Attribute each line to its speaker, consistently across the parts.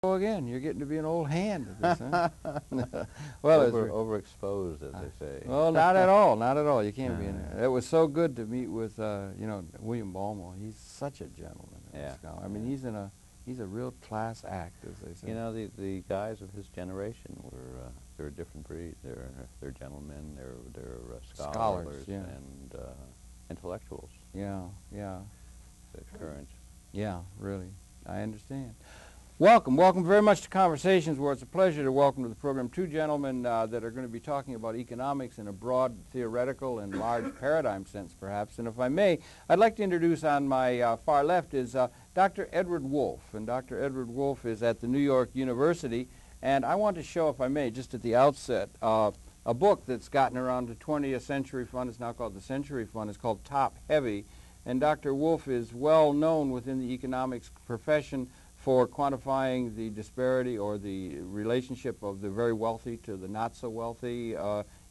Speaker 1: Go again. You're getting to be an old hand at this, huh? Well,
Speaker 2: Overexposed, as they say.
Speaker 1: well, not at all. Not at all. You can't be in there. It was so good to meet with, William Balmer. He's such a gentleman.
Speaker 2: Yeah.
Speaker 1: I mean, he's a real class act, as they say.
Speaker 2: You know, the guys of his generation were they're a different breed. They're gentlemen. They're scholars,
Speaker 1: yeah.
Speaker 2: and intellectuals.
Speaker 1: Yeah, yeah.
Speaker 2: The current.
Speaker 1: Yeah, really. I understand. Welcome very much to Conversations, where it's a pleasure to welcome to the program two gentlemen that are going to be talking about economics in a broad theoretical and large paradigm sense, perhaps. And if I may, I'd like to introduce on my far left is Dr. Edward Wolff. And Dr. Edward Wolff is at the New York University. And I want to show, if I may, just at the outset, a book that's gotten around the 20th Century Fund. It's now called the Century Fund. It's called Top Heavy. And Dr. Wolff is well known within the economics profession for quantifying the disparity or the relationship of the very wealthy to the not so wealthy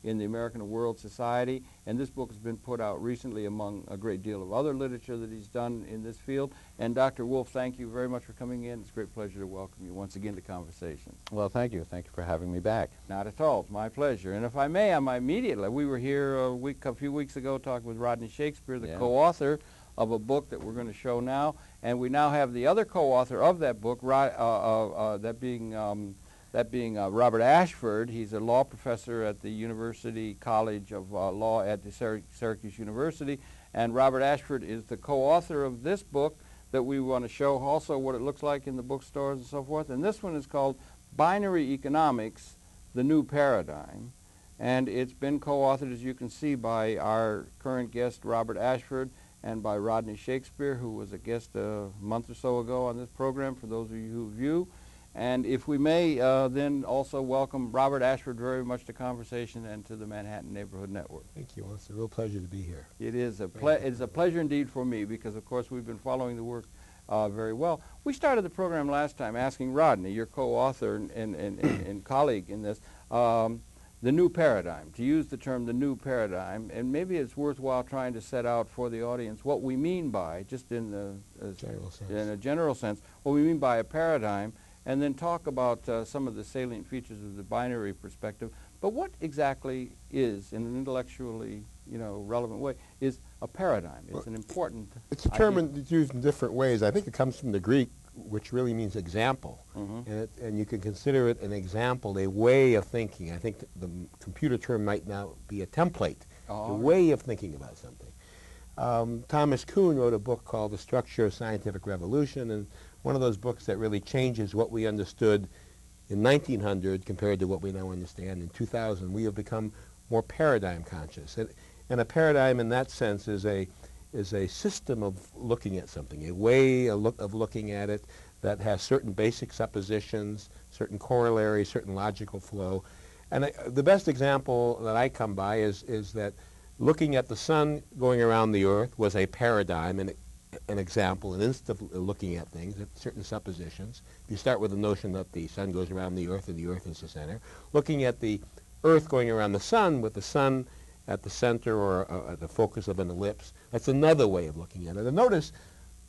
Speaker 1: in the American world society. And this book has been put out recently among a great deal of other literature that he's done in this field. And Dr. Wolff, thank you very much for coming in. It's a great pleasure to welcome you once again to Conversations.
Speaker 2: Well, thank you. Thank you for having me back.
Speaker 1: Not at all. It's my pleasure. And if I may, immediately, we were here a few weeks ago talking with Rodney Shakespeare, the co-author of a book that we're going to show now, and we now have the other co-author of that book, that being Robert Ashford. He's a law professor at the University College of Law at the Syracuse University, and Robert Ashford is the co-author of this book that we want to show also what it looks like in the bookstores and so forth. And this one is called Binary Economics, the New Paradigm, and it's been co-authored, as you can see, by our current guest, Robert Ashford, and by Rodney Shakespeare, who was a guest a month or so ago on this program, for those of you who view. And if we may, then also welcome Robert Ashford very much to Conversation and to the Manhattan Neighborhood Network.
Speaker 3: Thank you. Well, it's a real pleasure to be here.
Speaker 1: It is it's a pleasure indeed for me, because, of course, we've been following the work very well. We started the program last time asking Rodney, your co-author and colleague in this, the new paradigm, to use the term the new paradigm, and maybe it's worthwhile trying to set out for the audience what we mean by, just in a general sense, what we mean by a paradigm, and then talk about some of the salient features of the binary perspective. But what exactly is, in an intellectually relevant way, is a paradigm? It's an important
Speaker 3: It's a term that's used in different ways. I think it comes from the Greek, which really means example. And you can consider it an example, a way of thinking. I think the computer term might now be a template, a way of thinking about something. Thomas Kuhn wrote a book called The Structure of Scientific Revolution, and one of those books that really changes what we understood in 1900 compared to what we now understand in 2000. We have become more paradigm conscious. And a paradigm in that sense is a system of looking at something, a way of looking at it that has certain basic suppositions, certain corollaries, certain logical flow. And the best example that I come by is that looking at the sun going around the earth was a paradigm, and an example, an instance of looking at things, at certain suppositions. You start with the notion that the sun goes around the earth and the earth is the center. Looking at the earth going around the sun with the sun at the center or at the focus of an ellipse, that's another way of looking at it. And notice,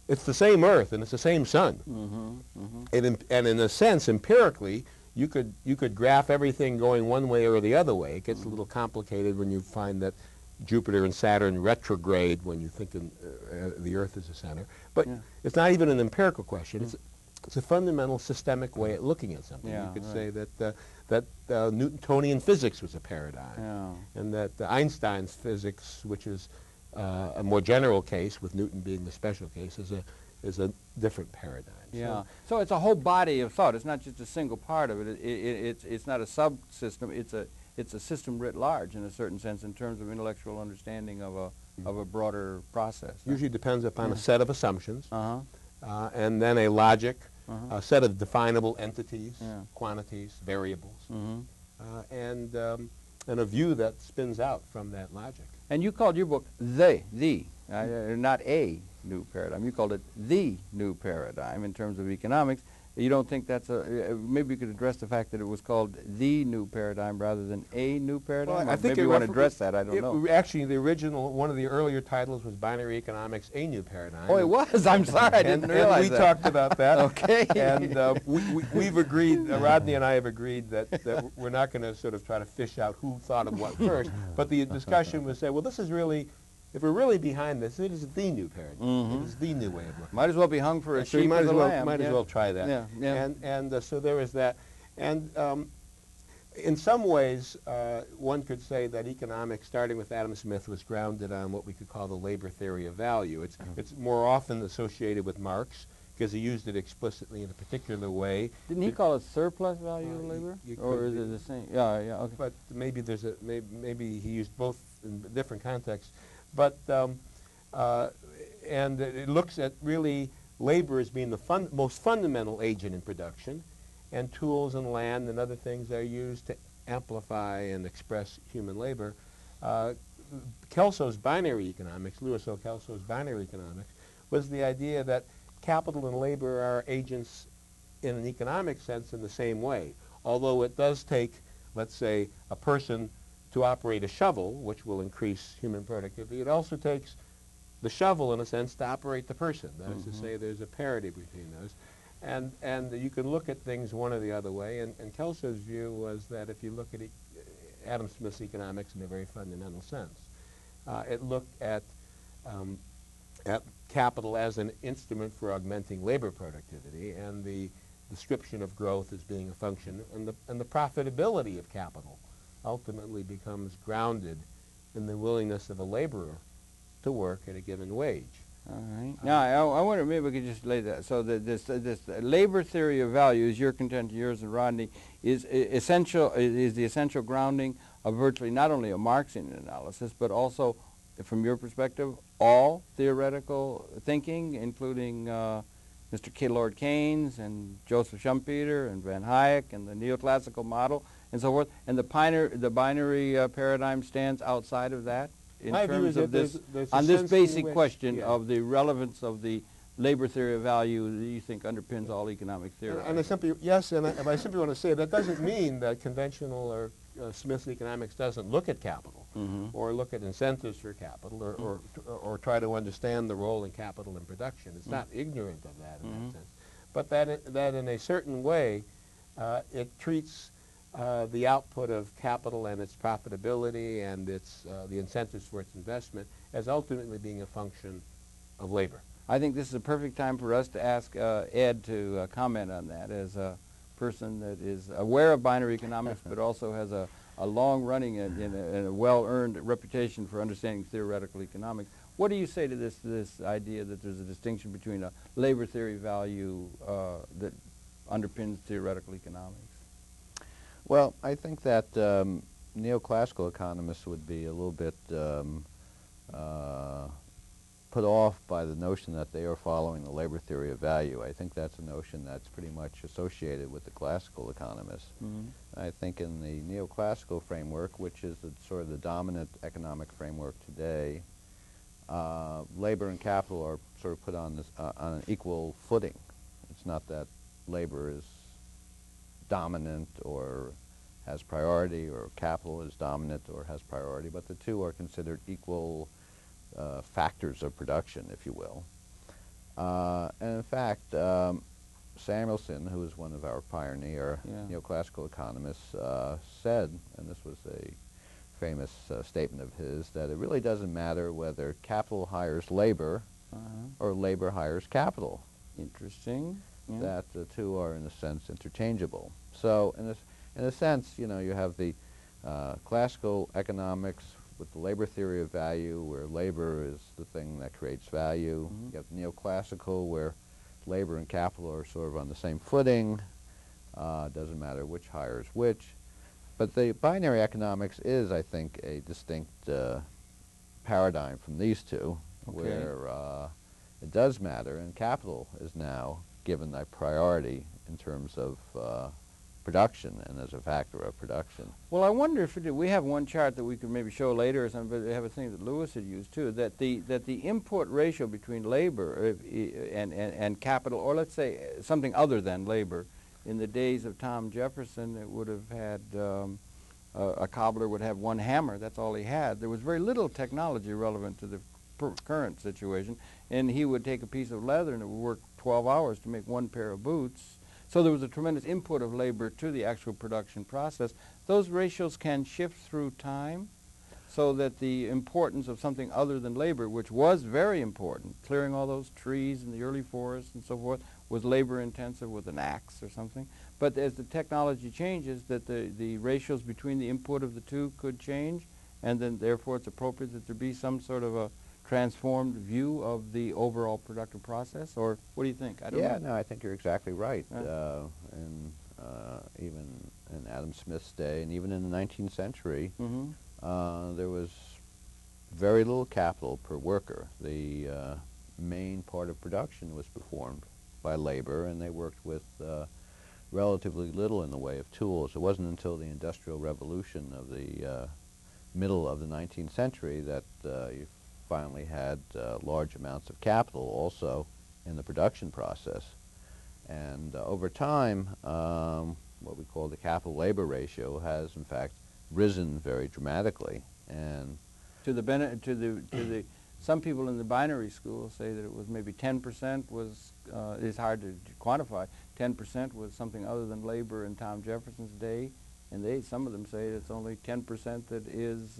Speaker 3: it's the same earth and it's the same sun. And in a sense, empirically, you could graph everything going one way or the other way. It gets a little complicated when you find that Jupiter and Saturn retrograde when you think the Earth is the center. But it's not even an empirical question. It's a fundamental systemic way of looking at something. You could say that Newtonian physics was a paradigm, and that Einstein's physics, which is a more general case, with Newton being the special case, is a different paradigm.
Speaker 1: So it's a whole body of thought. It's not just a single part of it. It's not a subsystem. It's a system writ large, in a certain sense, in terms of intellectual understanding of a broader process.
Speaker 3: Usually depends upon a set of assumptions, and then a logic, a set of definable entities, quantities, variables, and a view that spins out from that logic.
Speaker 1: And you called your book not a new paradigm. You called it the new paradigm in terms of economics. You don't think that's maybe you could address the fact that it was called the new paradigm rather than a new paradigm?
Speaker 3: Well,
Speaker 1: Or
Speaker 3: I think
Speaker 1: maybe you want to address that, I don't know.
Speaker 3: Actually, the original, one of the earlier titles was Binary Economics, A New Paradigm.
Speaker 1: Oh, it was? I'm sorry, I didn't realize
Speaker 3: and we
Speaker 1: that.
Speaker 3: talked about that.
Speaker 1: Okay.
Speaker 3: And we've agreed, Rodney and I have agreed that we're not going to sort of try to fish out who thought of what first, but the discussion was say, well, this is really, if we're really behind this, it is the new paradigm. It is the new way of looking.
Speaker 1: Might as well be hung for a
Speaker 3: So you
Speaker 1: sheep
Speaker 3: might
Speaker 1: as
Speaker 3: as
Speaker 1: a
Speaker 3: well,
Speaker 1: lamb.
Speaker 3: might as well try that.
Speaker 1: Yeah, yeah.
Speaker 3: And so there is that. And in some ways, one could say that economics, starting with Adam Smith, was grounded on what we could call the labor theory of value. It's more often associated with Marx, because he used it explicitly in a particular way.
Speaker 1: Didn't he call it surplus value of labor? Or is it the same? Yeah, yeah, okay.
Speaker 3: But maybe there's a maybe he used both in different contexts. But and it looks at really labor as being the most fundamental agent in production, and tools and land and other things are used to amplify and express human labor. Kelso's binary economics, Lewis O. Kelso's binary economics, was the idea that capital and labor are agents in an economic sense in the same way. Although it does take, let's say, a person to operate a shovel, which will increase human productivity, it also takes the shovel, in a sense, to operate the person. That is to say, there's a parity between those. And you can look at things one or the other way. And Kelso's view was that if you look at Adam Smith's economics in a very fundamental sense, it looked at capital as an instrument for augmenting labor productivity, and the description of growth as being a function, and the profitability of capital ultimately becomes grounded in the willingness of a laborer to work at a given wage.
Speaker 1: All right. Now, I wonder, maybe we could just lay that. So this labor theory of value, is your contention, yours and Rodney, is essential. Is the essential grounding of virtually not only a Marxian analysis, but also, from your perspective, all theoretical thinking, including Mr. Lord Keynes and Joseph Schumpeter and Van Hayek and the neoclassical model and so forth. And the binary paradigm stands outside of that in
Speaker 3: My view
Speaker 1: terms
Speaker 3: is
Speaker 1: of
Speaker 3: that
Speaker 1: this,
Speaker 3: there's a
Speaker 1: on this
Speaker 3: sense in
Speaker 1: basic
Speaker 3: which-
Speaker 1: question
Speaker 3: yeah.
Speaker 1: of the relevance of the labor theory of value that you think underpins all economic theory.
Speaker 3: And I simply, yes, and I simply want to say that doesn't mean that conventional or Smith's economics doesn't look at capital or look at incentives for capital or try to understand the role in capital and production. It's not ignorant of that in that sense. But that in a certain way, it treats the output of capital and its profitability and the incentives for its investment as ultimately being a function of labor.
Speaker 1: I think this is a perfect time for us to ask Ed to comment on that as a person that is aware of binary economics but also has a long-running and a well-earned reputation for understanding theoretical economics. What do you say to this idea that there's a distinction between a labor theory value that underpins theoretical economics?
Speaker 2: Well, I think that neoclassical economists would be a little bit put off by the notion that they are following the labor theory of value. I think that's a notion that's pretty much associated with the classical economists. I think in the neoclassical framework, which is sort of the dominant economic framework today, labor and capital are sort of put on an equal footing. It's not that labor is dominant or has priority, or capital is dominant or has priority, but the two are considered equal factors of production, if you will. And in fact, Samuelson, who is one of our pioneer neoclassical economists, said, and this was a famous statement of his, that it really doesn't matter whether capital hires labor or labor hires capital.
Speaker 1: Interesting. Yeah.
Speaker 2: That the two are, in a sense, interchangeable. So, in a sense, you know, you have the classical economics with the labor theory of value, where labor is the thing that creates value. You have neoclassical, where labor and capital are sort of on the same footing. Doesn't matter which hires which. But the binary economics is, I think, a distinct paradigm from these two, where it does matter, and capital is now given a priority in terms of production and as a factor of production.
Speaker 1: Well, I wonder if we have one chart that we could maybe show later or something, but they have a thing that Lewis had used too, that the input ratio between labor and capital, or let's say something other than labor, in the days of Tom Jefferson, it would have had a cobbler would have one hammer. That's all he had. There was very little technology relevant to the current situation, and he would take a piece of leather and it would work 12 hours to make one pair of boots. So there was a tremendous input of labor to the actual production process. Those ratios can shift through time so that the importance of something other than labor, which was very important, clearing all those trees in the early forests and so forth, was labor intensive with an axe or something. But as the technology changes, that the ratios between the input of the two could change, and then therefore it's appropriate that there be some sort of a transformed view of the overall productive process, or what do you think? I don't know.
Speaker 2: No, I think you're exactly right. Even in Adam Smith's day, and even in the 19th century, there was very little capital per worker. The main part of production was performed by labor, and they worked with relatively little in the way of tools. It wasn't until the Industrial Revolution of the middle of the 19th century that you finally had large amounts of capital also in the production process. And over time, what we call the capital-labor ratio has, in fact, risen very dramatically. And some people in the binary school say that it was maybe 10% was, it's hard to quantify, 10% was something other than labor in Tom Jefferson's day, and some of them say it's only 10% that is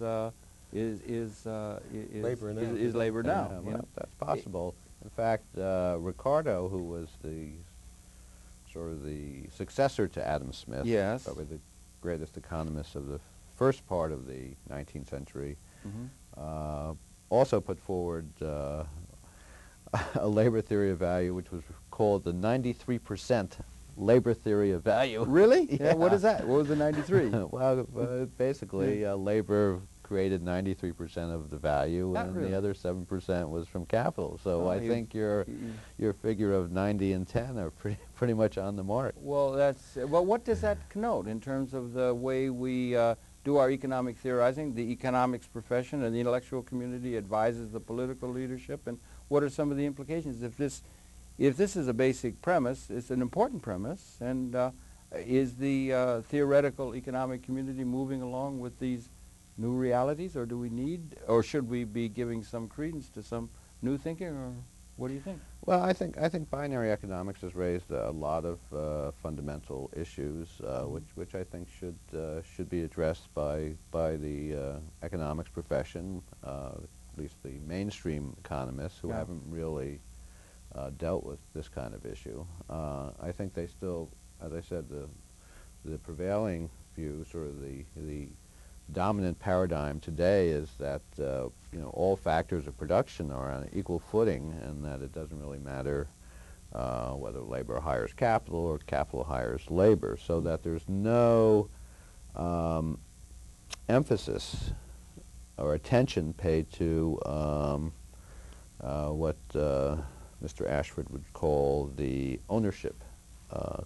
Speaker 2: labor now. Is labor now. Well, that's possible. In fact, Ricardo, who was the sort of the successor to Adam Smith,
Speaker 1: yes,
Speaker 2: probably the greatest economist of the first part of the 19th century, also put forward a labor theory of value, which was called the 93% labor theory of value.
Speaker 1: Really?
Speaker 2: Yeah.
Speaker 1: What is that? What was the 93?
Speaker 2: Well, basically, labor created 93% of the value,
Speaker 1: Not
Speaker 2: and
Speaker 1: really.
Speaker 2: the other 7% was from capital. So I think your figure of 90 and 10 are pretty much on the mark.
Speaker 1: Well, what does that connote in terms of the way we do our economic theorizing? The economics profession and the intellectual community advises the political leadership, and what are some of the implications? If this is a basic premise, it's an important premise, and is the theoretical economic community moving along with these new realities, or do we need, or should we be giving some credence to some new thinking, or what do you think?
Speaker 2: Well, I think binary economics has raised a lot of fundamental issues, which I think should be addressed by the economics profession, at least the mainstream economists who haven't really dealt with this kind of issue. I think they still, as I said, the prevailing view, sort of the dominant paradigm today is that all factors of production are on equal footing, and that it doesn't really matter whether labor hires capital or capital hires labor, so that there's no emphasis or attention paid to what Mr. Ashford would call the ownership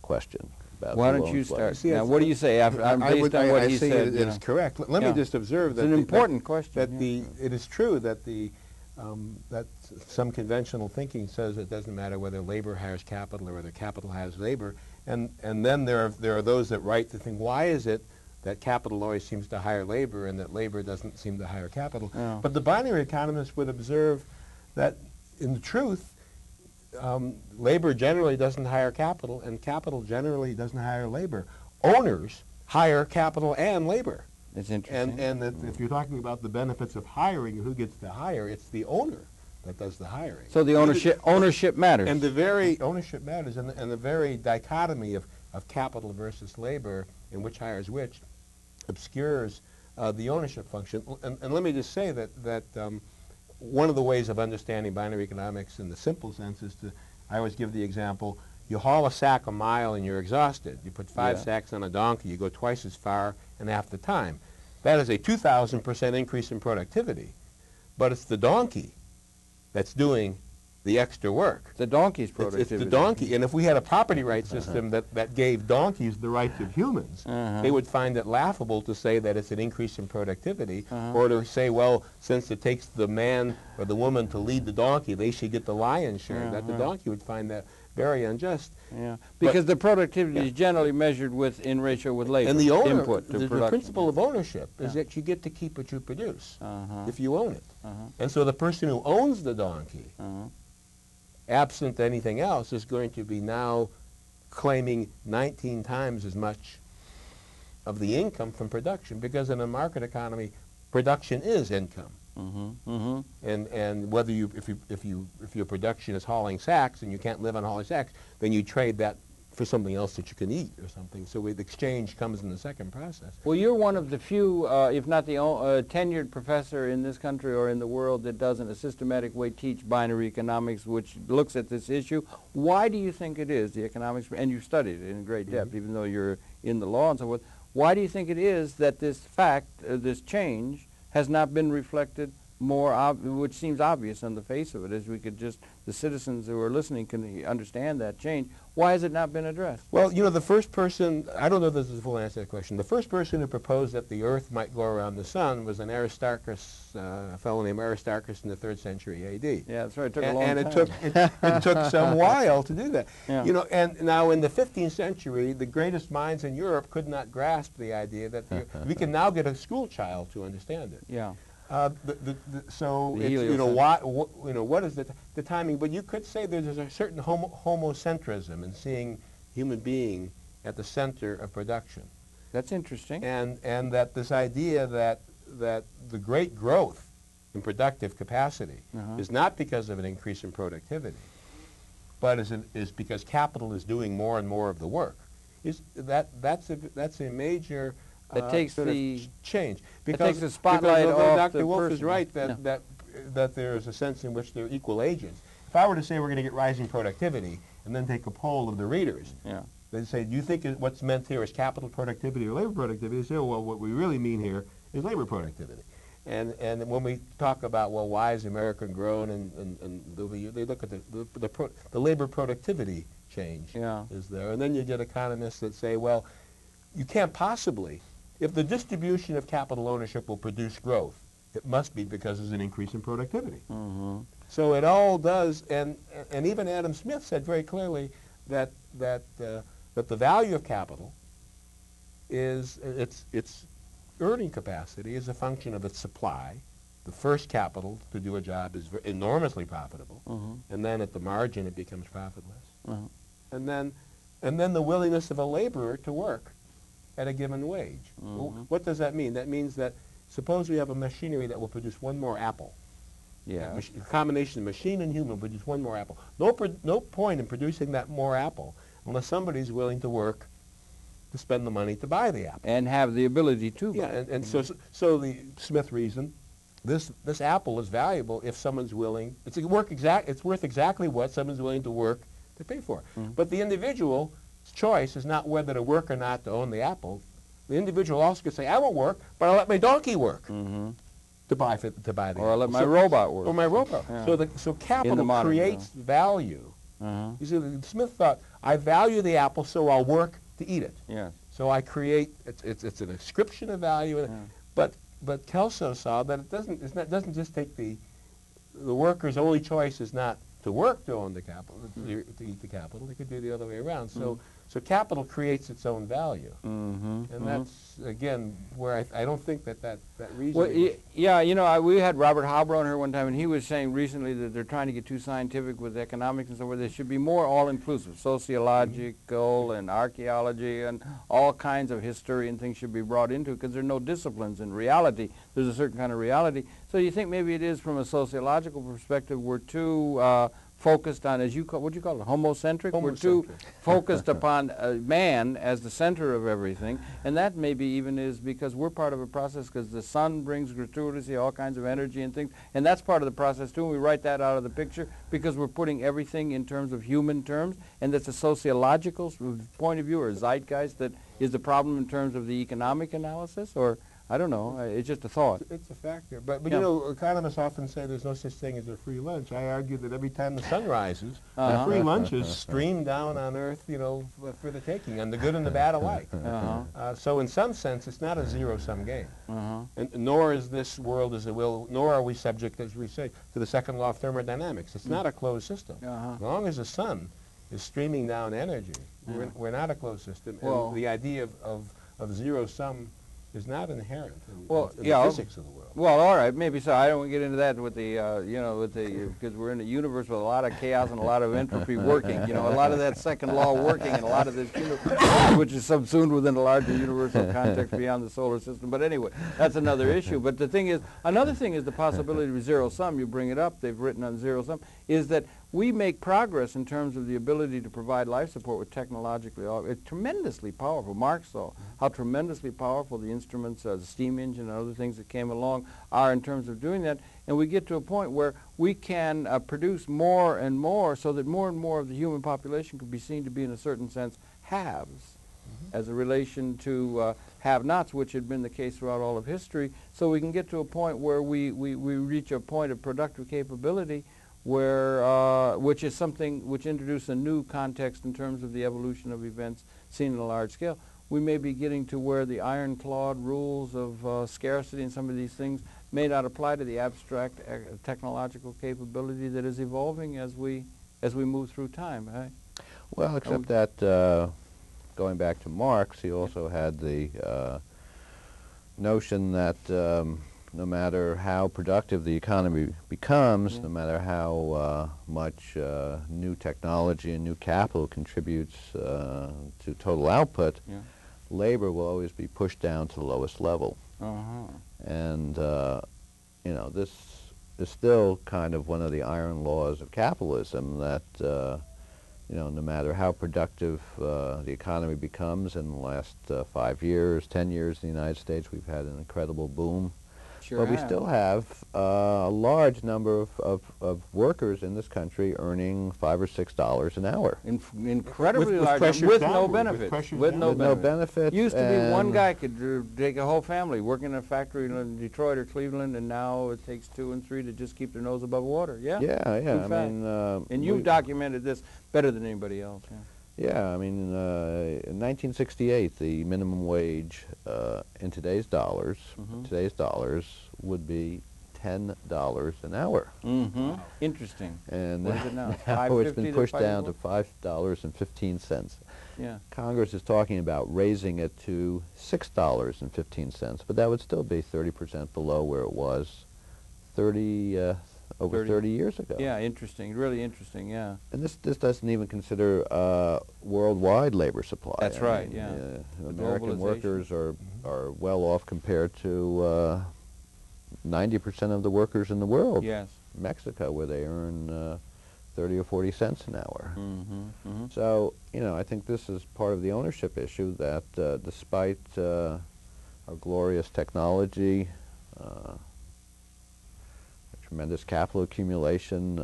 Speaker 2: question.
Speaker 1: Why don't you start? Now, what do you say? Based on what he said,
Speaker 3: it is correct. Let me just observe that
Speaker 1: it's an important question.
Speaker 3: That it is true that that some conventional thinking says it doesn't matter whether labor hires capital or whether capital hires labor, and then there are those that write to think, why is it that capital always seems to hire labor and that labor doesn't seem to hire capital?
Speaker 1: Yeah.
Speaker 3: But the binary economists would observe that, in truth, labor generally doesn't hire capital, and capital generally doesn't hire labor. Owners hire capital and labor.
Speaker 1: It's interesting.
Speaker 3: And if you're talking about the benefits of hiring, who gets to hire, it's the owner that does the hiring.
Speaker 1: So the ownership matters.
Speaker 3: And the very ownership matters, and the very dichotomy of capital versus labor, and which hires which, obscures the ownership function. And let me just say that one of the ways of understanding binary economics in the simple sense is I always give the example, you haul a sack a mile and you're exhausted. You put 5 sacks on a donkey, you go twice as far in half the time. That is a 2,000% increase in productivity, but it's the donkey that's doing the extra work.
Speaker 1: The donkey's productivity.
Speaker 3: It's the donkey. And if we had a property rights system that gave donkeys the rights of humans, they would find it laughable to say that it's an increase in productivity, or to say, well, since it takes the man or the woman to lead the donkey, they should get the lion's share. That the donkey would find that very unjust.
Speaker 1: Yeah, because the productivity is generally measured in ratio with labor.
Speaker 3: And the owner,
Speaker 1: input to
Speaker 3: the principle of ownership is that you get to keep what you produce if you own it. And so the person who owns the donkey, absent anything else, is going to be now claiming 19 times as much of the income from production, because in a market economy, production is income. And whether if your production is hauling sacks and you can't live on hauling sacks, then you trade that for something else that you can eat or something. So the exchange comes in the second process.
Speaker 1: Well, you're one of the few, if not the tenured professor in this country or in the world that does in a systematic way teach binary economics, which looks at this issue. Why do you think it is, the economics, and you've studied it in great depth, even though you're in the law and so forth, why do you think it is that this fact, this change, has not been reflected more, which seems obvious on the face of it, as we could just, the citizens who are listening can understand that change. Why has it not been addressed?
Speaker 3: Well, you know, the first person, I don't know if this is a full answer to that question, the first person who proposed that the Earth might go around the sun was an Aristarchus, a fellow named Aristarchus in the 3rd century A.D.
Speaker 1: Yeah, that's right. It took a long time.
Speaker 3: And it took some while to do that.
Speaker 1: Yeah.
Speaker 3: You know, and now in the 15th century, the greatest minds in Europe could not grasp the idea that we can now get a school child to understand it.
Speaker 1: Yeah.
Speaker 3: So
Speaker 1: The
Speaker 3: it's, you know, what is the timing? But you could say there's a certain homocentrism in seeing human being at the center of production.
Speaker 1: That's interesting.
Speaker 3: And that this idea that the great growth in productive capacity is not because of an increase in productivity, but is because capital is doing more and more of the work. That's a major
Speaker 1: that takes
Speaker 3: sort
Speaker 1: the
Speaker 3: of change.
Speaker 1: That takes the spotlight off
Speaker 3: Dr. Wolff is right that there is a sense in which they're equal agents. If I were to say we're going to get rising productivity and then take a poll of the readers, they'd say, do you think what's meant here is capital productivity or labor productivity? They say, oh, well, what we really mean here is labor productivity. And when we talk about, well, why has America grown, and they look at the labor productivity change is there. And then you get economists that say, well, you can't possibly, if the distribution of capital ownership will produce growth, it must be because there's an increase in productivity. So it all does, and even Adam Smith said very clearly that the value of capital is its earning capacity is a function of its supply. The first capital to do a job is enormously profitable, and then at the margin it becomes profitless. And then the willingness of a laborer to work at a given wage. Well, what does that mean? That means that suppose we have a machinery that will produce one more apple.
Speaker 1: Yeah.
Speaker 3: A combination of machine and human will produce one more apple. No point in producing that more apple unless somebody's willing to work to spend the money to buy the apple.
Speaker 1: And have the ability to buy.
Speaker 3: Yeah, and so the Smith reasoned, this apple is valuable if someone's willing, it's worth exactly what someone's willing to work to pay for. But the individual's choice is not whether to work or not to own the apple. The individual also could say, I won't work, but I'll let my donkey work to buy the apple.
Speaker 1: Or I'll let my robot work.
Speaker 3: Or my robot.
Speaker 1: Yeah.
Speaker 3: So capital creates value. You see, Smith thought, I value the apple, so I'll work to eat it.
Speaker 1: Yes.
Speaker 3: So I create, it's an ascription of value, but Kelso saw that it doesn't just take the worker's only choice is not to work to own the capital, to eat the capital. They could do the other way around. So capital creates its own value, and that's again where I don't think that reason.
Speaker 1: Well, yeah, you know, we had Robert Hobron here one time, and he was saying recently that they're trying to get too scientific with economics and so forth. They should be more all-inclusive, sociological and archaeology and all kinds of history and things should be brought into it because there are no disciplines in reality. There's a certain kind of reality. So you think maybe it is from a sociological perspective we're too focused on, as you call, what do you call it, homocentric? We're too focused upon man as the center of everything, and that maybe even is because we're part of a process because the sun brings gratuitously all kinds of energy and things, and that's part of the process too, and we write that out of the picture because we're putting everything in terms of human terms, and that's a sociological point of view or a zeitgeist that is the problem in terms of the economic analysis, or I don't know. It's just a thought.
Speaker 3: It's a factor. But
Speaker 1: Yeah.
Speaker 3: you know, economists often say there's no such thing as a free lunch. I argue that every time the sun rises, a free lunch is streamed down on Earth, you know, for the taking, and the good and the bad alike. So in some sense, it's not a zero-sum game. And nor is this world as it will, nor are we subject, as we say, to the second law of thermodynamics. It's not a closed system. As long as the sun is streaming down energy, we're not a closed system.
Speaker 1: Well,
Speaker 3: and the idea of zero-sum is not inherent in, in
Speaker 1: yeah,
Speaker 3: the physics of the world.
Speaker 1: Well, all right, maybe so. I don't want to get into that with the, you know, with the, because we're in a universe with a lot of chaos and a lot of entropy working. You know, a lot of that second law working, and a lot of this universe, which is subsumed within a larger universal context beyond the solar system. But anyway, that's another issue. But the thing is, another thing is the possibility of zero sum. You bring it up. They've written on zero sum. Is that we make progress in terms of the ability to provide life support with technologically, it's tremendously powerful. Marx saw how tremendously powerful the instruments, the steam engine and other things that came along are in terms of doing that. And we get to a point where we can produce more and more so that more and more of the human population could be seen to be, in a certain sense, haves as a relation to have-nots, which had been the case throughout all of history. So we can get to a point where we reach a point of productive capability where, which is something which introduces a new context in terms of the evolution of events seen on a large scale. We may be getting to where the ironclad rules of scarcity and some of these things may not apply to the abstract technological capability that is evolving as we move through time. Right?
Speaker 2: Well, except that going back to Marx, he also had the notion that no matter how productive the economy becomes, no matter how much new technology and new capital contributes to total output, labor will always be pushed down to the lowest level. And, you know, this is still kind of one of the iron laws of capitalism that, you know, no matter how productive the economy becomes in the last 5 years, 10 years in the United States, we've had an incredible boom. But we still have a large number of workers in this country earning $5 or $6 an hour.
Speaker 1: Incredibly
Speaker 3: with
Speaker 1: large,
Speaker 3: pressures
Speaker 1: with
Speaker 3: downward,
Speaker 1: no benefits. With no benefits. Used to be one guy could take a whole family working in a factory in Detroit or Cleveland, and now it takes 2 and 3 to just keep their nose above water. Yeah.
Speaker 2: Yeah. I mean,
Speaker 1: and you've documented this better than anybody else.
Speaker 2: Yeah, I mean, in 1968, the minimum wage in today's dollars, would be $10 an hour.
Speaker 1: Interesting.
Speaker 2: And
Speaker 1: what is it now?
Speaker 2: now it's been pushed down to $5.15.
Speaker 1: Yeah.
Speaker 2: Congress is talking about raising it to $6.15, but that would still be 30% below where it was over 30 years ago.
Speaker 1: Yeah, interesting, really interesting, yeah.
Speaker 2: And this doesn't even consider worldwide labor supply.
Speaker 1: That's right,
Speaker 2: mean,
Speaker 1: yeah.
Speaker 2: American workers are well off compared to 90% of the workers in the world.
Speaker 1: Yes.
Speaker 2: Mexico, where they earn 30 or 40 cents an hour. So, you know, I think this is part of the ownership issue that despite our glorious technology, tremendous capital accumulation,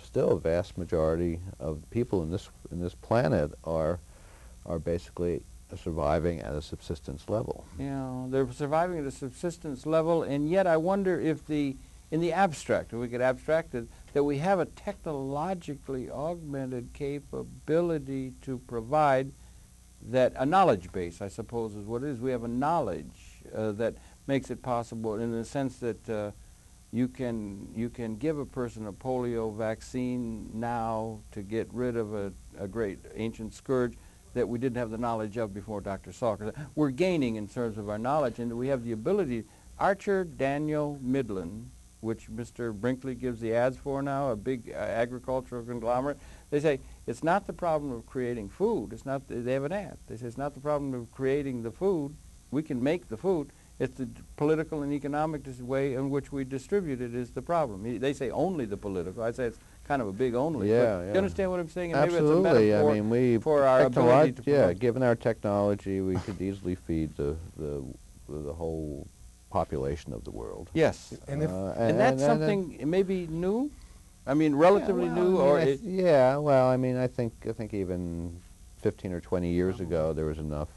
Speaker 2: still a vast majority of people in this planet are basically surviving at a subsistence level.
Speaker 1: Yeah, they're surviving at a subsistence level, and yet I wonder if in the abstract, if we could abstract it, that we have a technologically augmented capability to provide that, a knowledge base, I suppose is what it is. We have a knowledge that makes it possible in the sense that you can give a person a polio vaccine now to get rid of a great ancient scourge that we didn't have the knowledge of before Dr. Salker. We're gaining in terms of our knowledge, and we have the ability. Archer Daniel Midland, which Mr. Brinkley gives the ads for now, a big agricultural conglomerate, they say it's not the problem of creating food. It's not. They have an ad. They say it's not the problem of creating the food. We can make the food. It's the political and economic way in which we distribute it is the problem. They say only the political. I say it's kind of a big only.
Speaker 2: Yeah,
Speaker 1: Do you understand what I'm saying? And
Speaker 2: absolutely.
Speaker 1: Maybe it's a metaphor
Speaker 2: I mean,
Speaker 1: for our ability to promote.
Speaker 2: given our technology, we could easily feed the whole population of the world.
Speaker 1: Yes.
Speaker 3: And if
Speaker 1: and that's something maybe new? I mean, relatively new?
Speaker 2: Well, I mean, I think even 15 or 20 years ago, there was enough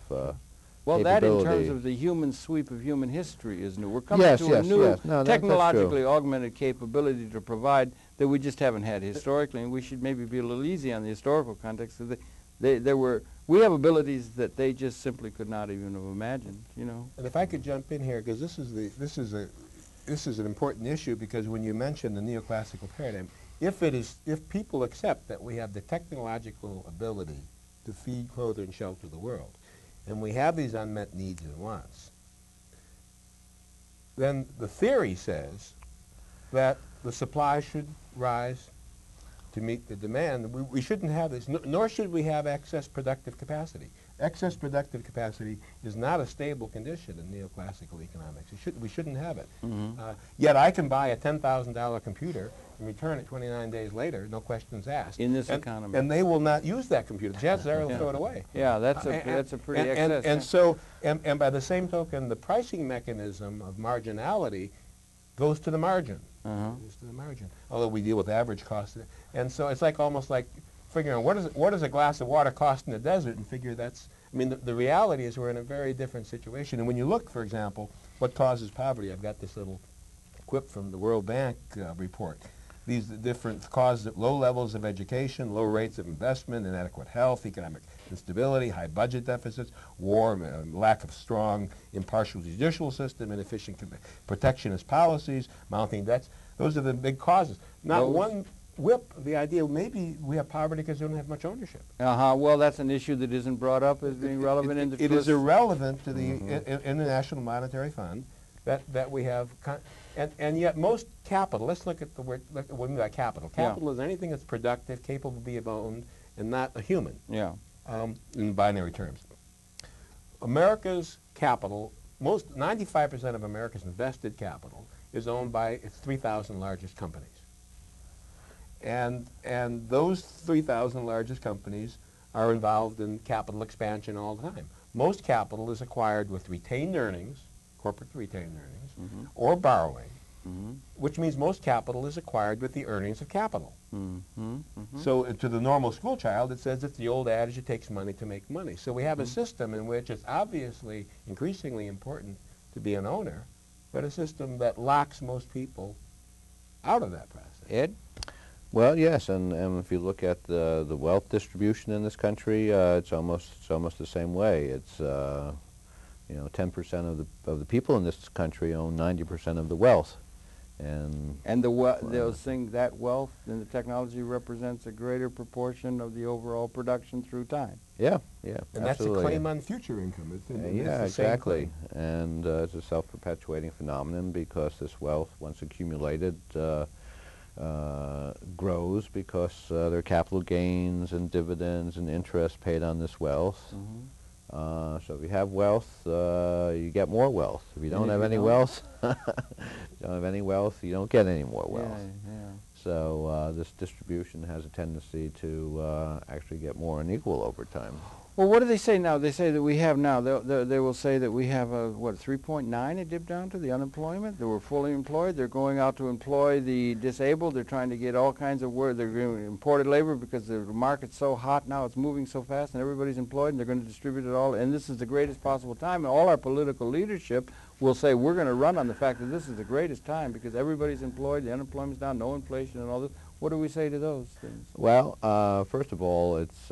Speaker 1: Well, that in terms
Speaker 2: capability.
Speaker 1: of the human sweep of human history is new. We're coming
Speaker 2: Yes,
Speaker 1: to
Speaker 2: yes,
Speaker 1: a new
Speaker 2: yes. No, that's
Speaker 1: technologically
Speaker 2: true.
Speaker 1: augmented capability to provide that we just haven't had historically, and we should maybe be a little easy on the historical context. So we have abilities that they just simply could not even have imagined, you know.
Speaker 3: And if I could jump in here, because this is an important issue, because when you mention the neoclassical paradigm, if people accept that we have the technological ability to feed, clothe, and shelter the world, and we have these unmet needs and wants, then the theory says that the supply should rise to meet the demand. We shouldn't have this, nor should we have excess productive capacity. Excess productive capacity is not a stable condition in neoclassical economics. We shouldn't have it. Yet I can buy a $10,000 computer and return it 29 days later, no questions asked.
Speaker 1: In this economy.
Speaker 3: And they will not use that computer. Chances are they'll throw it away.
Speaker 1: Yeah, that's a pretty excess.
Speaker 3: And by the same token, the pricing mechanism of marginality goes to the margin. Goes to the margin. Although we deal with average cost, and so it's like almost like figuring what does a glass of water cost in the desert, and figure that's. I mean, the reality is we're in a very different situation. And when you look, for example, what causes poverty, I've got this little quip from the World Bank report. These different causes: low levels of education, low rates of investment, inadequate health, economic instability, high budget deficits, war, lack of strong, impartial judicial system, inefficient protectionist policies, mounting debts. Those are the big causes. Not one whip the idea maybe we have poverty because we don't have much ownership.
Speaker 1: Well, that's an issue that isn't brought up as being relevant in the
Speaker 3: It is irrelevant to the International Monetary Fund that we have. And yet most capital, let's look at the word, what we mean by capital. Capital is anything that's productive, capable of being owned, and not a human.
Speaker 1: Yeah.
Speaker 3: In binary terms. America's capital, 95% of America's invested capital is owned by its 3,000 largest companies. And those 3,000 largest companies are involved in capital expansion all the time. Most capital is acquired with retained earnings, corporate retained earnings, or borrowing, which means most capital is acquired with the earnings of capital. So to the normal school child, it says it's the old adage, it takes money to make money. So we have a system in which it's obviously increasingly important to be an owner, but a system that locks most people out of that process.
Speaker 1: Ed?
Speaker 2: Well, yes, and if you look at the wealth distribution in this country, it's almost the same way. It's 10% of the people in this country own 90% of the wealth, and that wealth and the technology represents a greater proportion of the overall production through time. Yeah,
Speaker 3: And
Speaker 2: absolutely.
Speaker 3: that's a claim on future income.
Speaker 2: Yeah, exactly. And it's a self-perpetuating phenomenon because this wealth, once accumulated, grows because there are capital gains and dividends and interest paid on this wealth. So if you have wealth, you get more wealth. If you don't have any wealth, you don't get any more wealth. So this distribution has a tendency to actually get more unequal over time.
Speaker 1: Well, what do they say now? They say that we have now, they will say that we have a, 3.9 it dipped down to, the unemployment? They were fully employed. They're going out to employ the disabled. They're trying to get all kinds of work. They're doing imported labor because the market's so hot now, it's moving so fast, and everybody's employed, and they're going to distribute it all. And this is the greatest possible time. And all our political leadership will say, we're going to run on the fact that this is the greatest time because everybody's employed, the unemployment's down, no inflation and all this. What do we say to those things?
Speaker 2: Well, first of all, it's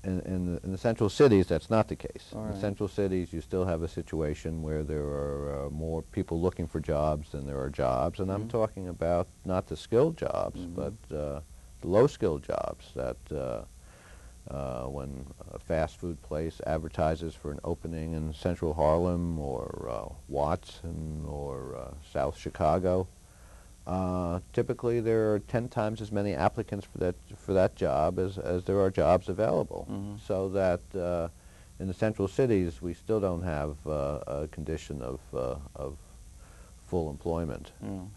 Speaker 2: in the central cities, that's not the case.
Speaker 1: All
Speaker 2: In
Speaker 1: right.
Speaker 2: the central cities, you still have a situation where there are more people looking for jobs than there are jobs, and I'm talking about not the skilled jobs, but the low-skilled jobs that when a fast food place advertises for an opening in central Harlem or Watson or South Chicago, typically there are 10 times as many applicants for that job as there are jobs available. So that in the central cities we still don't have a condition of full employment. And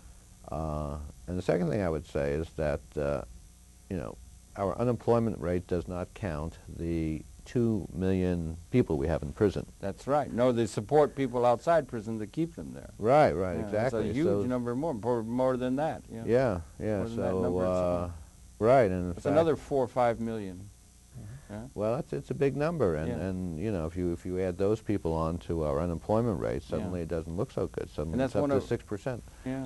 Speaker 2: the second thing I would say is that our unemployment rate does not count the 2 million people we have in prison.
Speaker 1: That's right. No, they support people outside prison to keep them there.
Speaker 2: Right,
Speaker 1: Yeah,
Speaker 2: exactly.
Speaker 1: It's a huge number more than that.
Speaker 2: Yeah,
Speaker 1: More than that number
Speaker 2: so,
Speaker 1: itself.
Speaker 2: right, and in
Speaker 1: It's
Speaker 2: fact,
Speaker 1: another 4 or 5 million. Yeah.
Speaker 2: Well, it's a big number, and,
Speaker 1: Yeah.
Speaker 2: and you know, if you add those people onto our unemployment rate, suddenly it doesn't look so good. Suddenly
Speaker 1: And that's
Speaker 2: it's up
Speaker 1: one
Speaker 2: to
Speaker 1: of
Speaker 2: 6%.
Speaker 1: Yeah.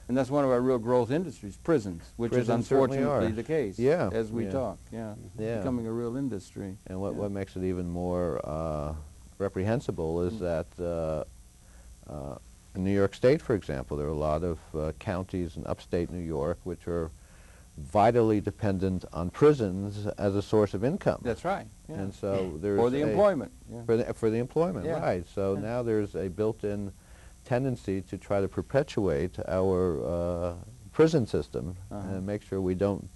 Speaker 1: And that's one of our real growth industries, prisons, which
Speaker 2: Prisons
Speaker 1: is
Speaker 2: certainly
Speaker 1: unfortunately
Speaker 2: are.
Speaker 1: the case
Speaker 2: Yeah,
Speaker 1: as we
Speaker 2: yeah.
Speaker 1: talk. Yeah.
Speaker 2: Yeah.
Speaker 1: Becoming a real industry.
Speaker 2: And what,
Speaker 1: Yeah.
Speaker 2: what makes it even more reprehensible is that in New York State, for example, there are a lot of counties in upstate New York which are vitally dependent on prisons as a source of income.
Speaker 1: That's right. Yeah.
Speaker 2: And so there's
Speaker 1: For the employment. Yeah.
Speaker 2: for the employment,
Speaker 1: Yeah.
Speaker 2: right. So
Speaker 1: Yeah.
Speaker 2: now there's a built-in tendency to try to perpetuate our prison system and make sure we don't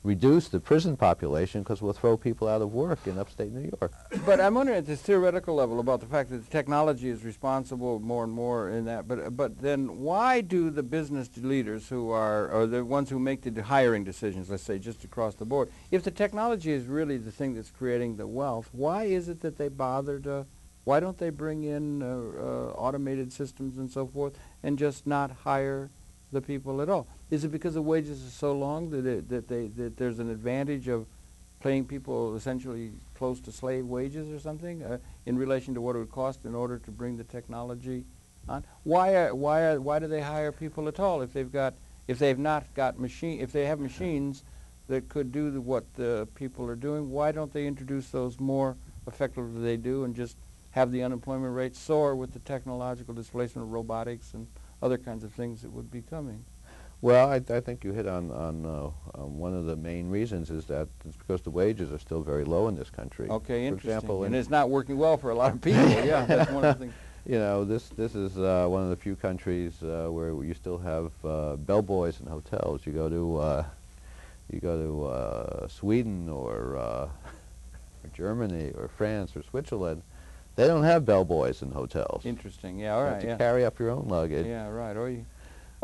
Speaker 2: reduce the prison population, because we'll throw people out of work in upstate New York.
Speaker 1: But I'm wondering at this theoretical level about the fact that the technology is responsible more and more in that. But then why do the business leaders who are, or the ones who make the hiring decisions, let's say just across the board, if the technology is really the thing that's creating the wealth, why is it that they bother to, why don't they bring in automated systems and so forth and just not hire the people at all? Is it because the wages are so long that there's an advantage of paying people essentially close to slave wages or something in relation to what it would cost in order to bring the technology on? Why do they hire people at all if they have machines that could do what the people are doing? Why don't they introduce those more effectively than they do and just have the unemployment rate soar with the technological displacement of robotics and other kinds of things that would be coming?
Speaker 2: Well, I think you hit on one of the main reasons is that it's because the wages are still very low in this country.
Speaker 1: Okay,
Speaker 2: For
Speaker 1: interesting.
Speaker 2: example,
Speaker 1: And it's not working well for a lot of people. Yeah, that's one of the things.
Speaker 2: You know, this is one of the few countries where you still have bellboys in hotels. You go to Sweden or Germany or France or Switzerland, they don't have bellboys in hotels.
Speaker 1: Interesting. Yeah, all right.
Speaker 2: You
Speaker 1: Yeah.
Speaker 2: have to carry up your own luggage.
Speaker 1: Yeah, right. Or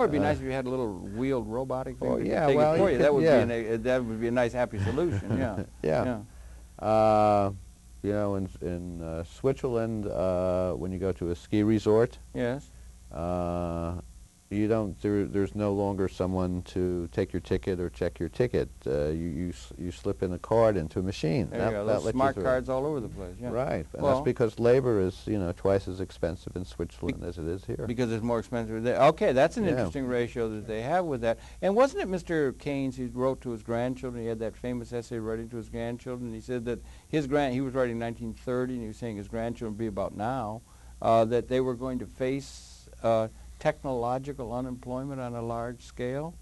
Speaker 1: it'd be nice if you had a little wheeled robotic thing
Speaker 2: Oh,
Speaker 1: that
Speaker 2: yeah,
Speaker 1: could take
Speaker 2: well,
Speaker 1: it for
Speaker 2: you
Speaker 1: you.
Speaker 2: could-
Speaker 1: That would
Speaker 2: yeah.
Speaker 1: that would be a nice, happy solution. Yeah.
Speaker 2: Yeah. You know, in Switzerland, when you go to a ski resort,
Speaker 1: Yes.
Speaker 2: you don't. There's no longer someone to take your ticket or check your ticket. You slip in a card into a machine.
Speaker 1: There you go. Those
Speaker 2: lets you
Speaker 1: smart
Speaker 2: through.
Speaker 1: cards all over the place. Yeah.
Speaker 2: Right, and
Speaker 1: Well-
Speaker 2: that's because labor is twice as expensive in Switzerland as it is here.
Speaker 1: Because it's more expensive. Okay, that's an
Speaker 2: Yeah.
Speaker 1: interesting ratio that they have with that. And wasn't it Mr. Keynes who wrote to his grandchildren? He had that famous essay writing to his grandchildren. He said that he was writing in 1930, and he was saying his grandchildren would be about now, that they were going to face technological unemployment on a large scale.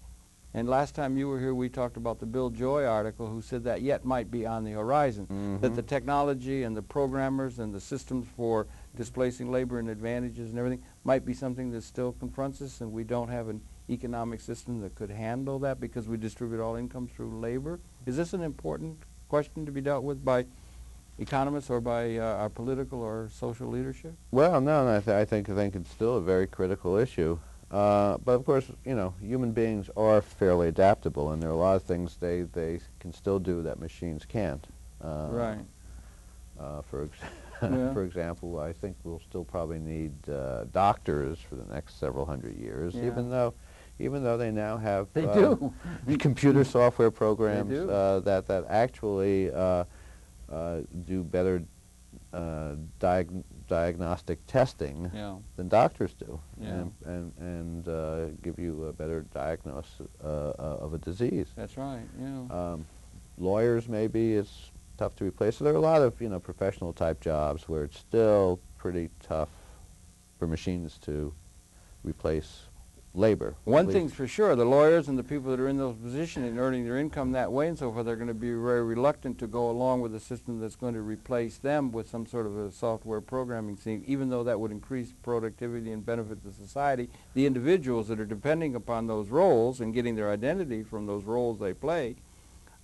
Speaker 1: And last time you were here, we talked about the Bill Joy article, who said that yet might be on the horizon, that the technology and the programmers and the systems for displacing labor and advantages and everything might be something that still confronts us, and we don't have an economic system that could handle that because we distribute all income through labor. Is this an important question to be dealt with by economists or by our political or social leadership?
Speaker 2: Well, no, I think it's still a very critical issue. But of course, human beings are fairly adaptable, and there are a lot of things they can still do that machines can't.
Speaker 1: Right.
Speaker 2: For example, I think we'll still probably need doctors for the next several hundred years,
Speaker 1: Yeah.
Speaker 2: even though they now have
Speaker 1: They do.
Speaker 2: computer software programs
Speaker 1: do.
Speaker 2: that actually do better diagnostic testing
Speaker 1: Yeah.
Speaker 2: than doctors do,
Speaker 1: Yeah.
Speaker 2: and give you a better diagnosis of a disease.
Speaker 1: That's right. Yeah.
Speaker 2: Lawyers, maybe, it's tough to replace. So there are a lot of professional type jobs where it's still pretty tough for machines to replace labor.
Speaker 1: One thing's for sure, the lawyers and the people that are in those positions and earning their income that way and so forth are going to be very reluctant to go along with a system that's going to replace them with some sort of a software programming scheme, even though that would increase productivity and benefit the society. The individuals that are depending upon those roles and getting their identity from those roles they play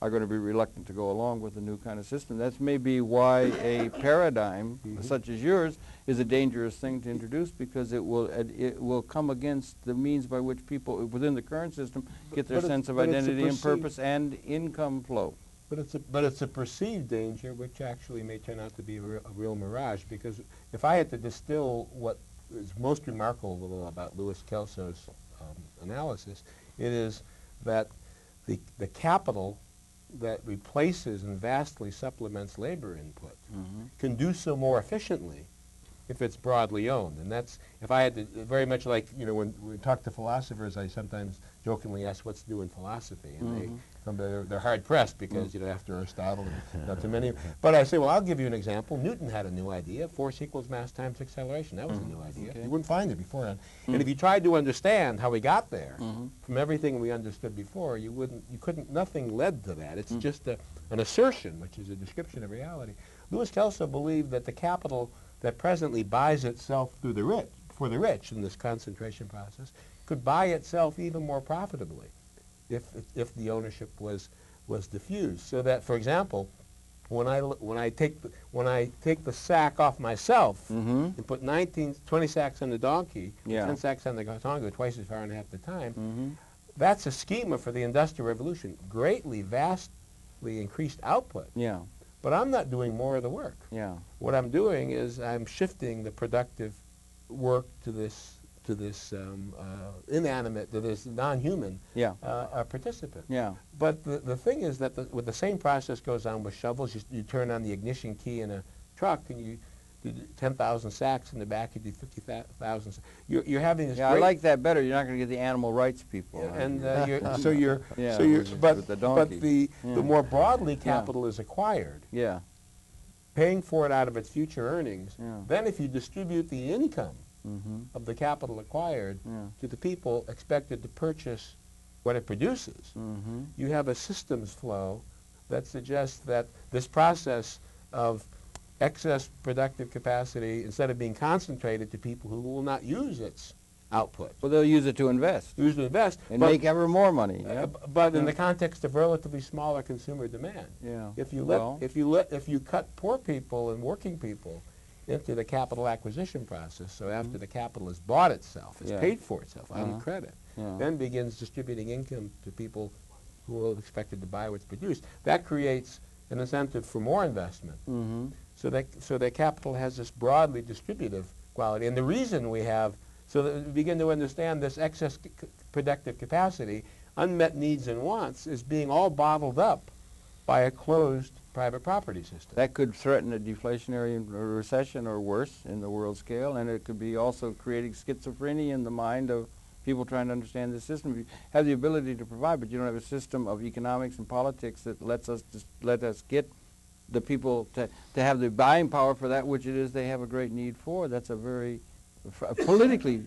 Speaker 1: are going to be reluctant to go along with the new kind of system. That's maybe why a paradigm such as yours is a dangerous thing to introduce, because it will come against the means by which people within the current system get their sense of identity and purpose and income flow.
Speaker 3: But it's a perceived danger, which actually may turn out to be a real mirage. Because if I had to distill what is most remarkable about Louis Kelso's analysis, it is that the capital that replaces and vastly supplements labor input can do so more efficiently if it's broadly owned. And that's, if I had to, very much like, you know, when we talk to philosophers, I sometimes jokingly ask what's new in philosophy, and they're hard pressed because, you know, after Aristotle, not too many. But I say, well, I'll give you an example. Newton had a new idea: force equals mass times acceleration. That was a new idea.
Speaker 1: Okay.
Speaker 3: You wouldn't find it beforehand. And if you tried to understand how we got there from everything we understood before, you couldn't. Nothing led to that. It's just an assertion, which is a description of reality. Louis Kelso believed that the capital that presently buys itself through the rich, for the rich in this concentration process, could buy itself even more profitably if the ownership was diffused. So that, for example, when I take the sack off myself and put 20 sacks on the donkey, 10 sacks on the donkey, twice as far and a half the time, that's a schema for the Industrial Revolution. Vastly increased output. Yeah. But I'm not doing more of the work. Yeah. What I'm doing is I'm shifting the productive work to this inanimate, to this non-human participant. Yeah. But the thing is that with the same process goes on with shovels. You turn on the ignition key in a truck and you do 10,000 sacks in the back. You do 50,000. You're having this.
Speaker 1: Yeah, I like that better. You're not going to get the animal rights people.
Speaker 3: And but the more broadly capital is acquired. Yeah. Paying for it out of its future earnings. Yeah. Then if you distribute the income of the capital acquired to the people expected to purchase what it produces, you have a systems flow that suggests that this process of excess productive capacity, instead of being concentrated to people who will not use its output.
Speaker 1: Well, they'll use it to invest.
Speaker 3: Use it to invest.
Speaker 1: And make ever more money.
Speaker 3: But in the context of relatively smaller consumer demand. Yeah. If you cut poor people and working people into the capital acquisition process, so after the capital has bought itself, has paid for itself on credit, then begins distributing income to people who are expected to buy what's produced, that creates an incentive for more investment. So that capital has this broadly distributive quality. And the reason we have, so that we begin to understand this excess productive capacity, unmet needs and wants, is being all bottled up by a closed private property system.
Speaker 1: That could threaten a deflationary recession or worse in the world scale, and it could be also creating schizophrenia in the mind of people trying to understand the system. You have the ability to provide, but you don't have a system of economics and politics that let us get the people to have the buying power for that which it is they have a great need for. That's a very politically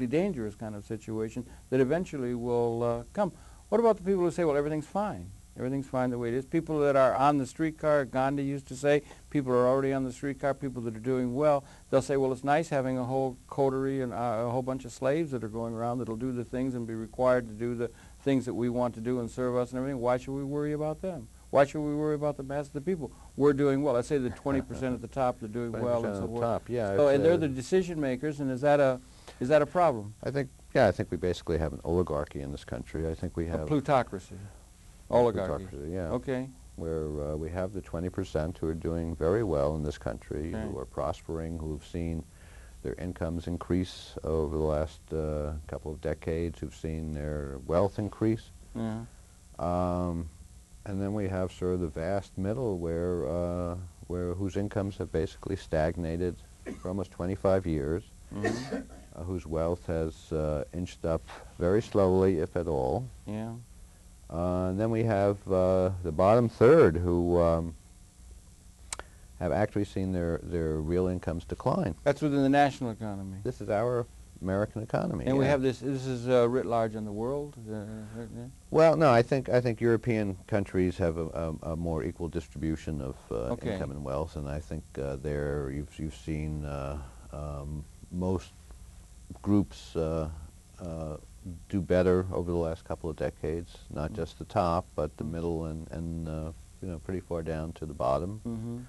Speaker 1: dangerous kind of situation that eventually will come. What about the people who say, well, everything's fine? Everything's fine the way it is. People that are on the streetcar, Gandhi used to say, people are already on the streetcar, people that are doing well, they'll say, well, it's nice having a whole coterie and a whole bunch of slaves that are going around that'll do the things and be required to do the things that we want to do and serve us and everything. Why should we worry about them? Why should we worry about the mass of the people? We're doing well. Let's say the 20% at the top are doing well and so forth.
Speaker 2: Top, yeah.
Speaker 1: So, and they're the decision makers, and is that a problem?
Speaker 2: I think we basically have an oligarchy in this country. I think we have
Speaker 1: a plutocracy. Oligarchy.
Speaker 2: Yeah.
Speaker 1: Okay.
Speaker 2: Where we have the 20% who are doing very well in this country, who are prospering, who have seen their incomes increase over the last couple of decades, who've seen their wealth increase. Yeah. And then we have sort of the vast middle where whose incomes have basically stagnated for almost 25 years, whose wealth has inched up very slowly, if at all. Yeah. And then we have the bottom third who have actually seen their real incomes decline.
Speaker 1: That's within the national economy.
Speaker 2: This is our American economy.
Speaker 1: And we have this is writ large in the world?
Speaker 2: Well, no, I think European countries have a more equal distribution of income and wealth, and I think there you've seen most groups do better over the last couple of decades, not just the top, but the middle and pretty far down to the bottom.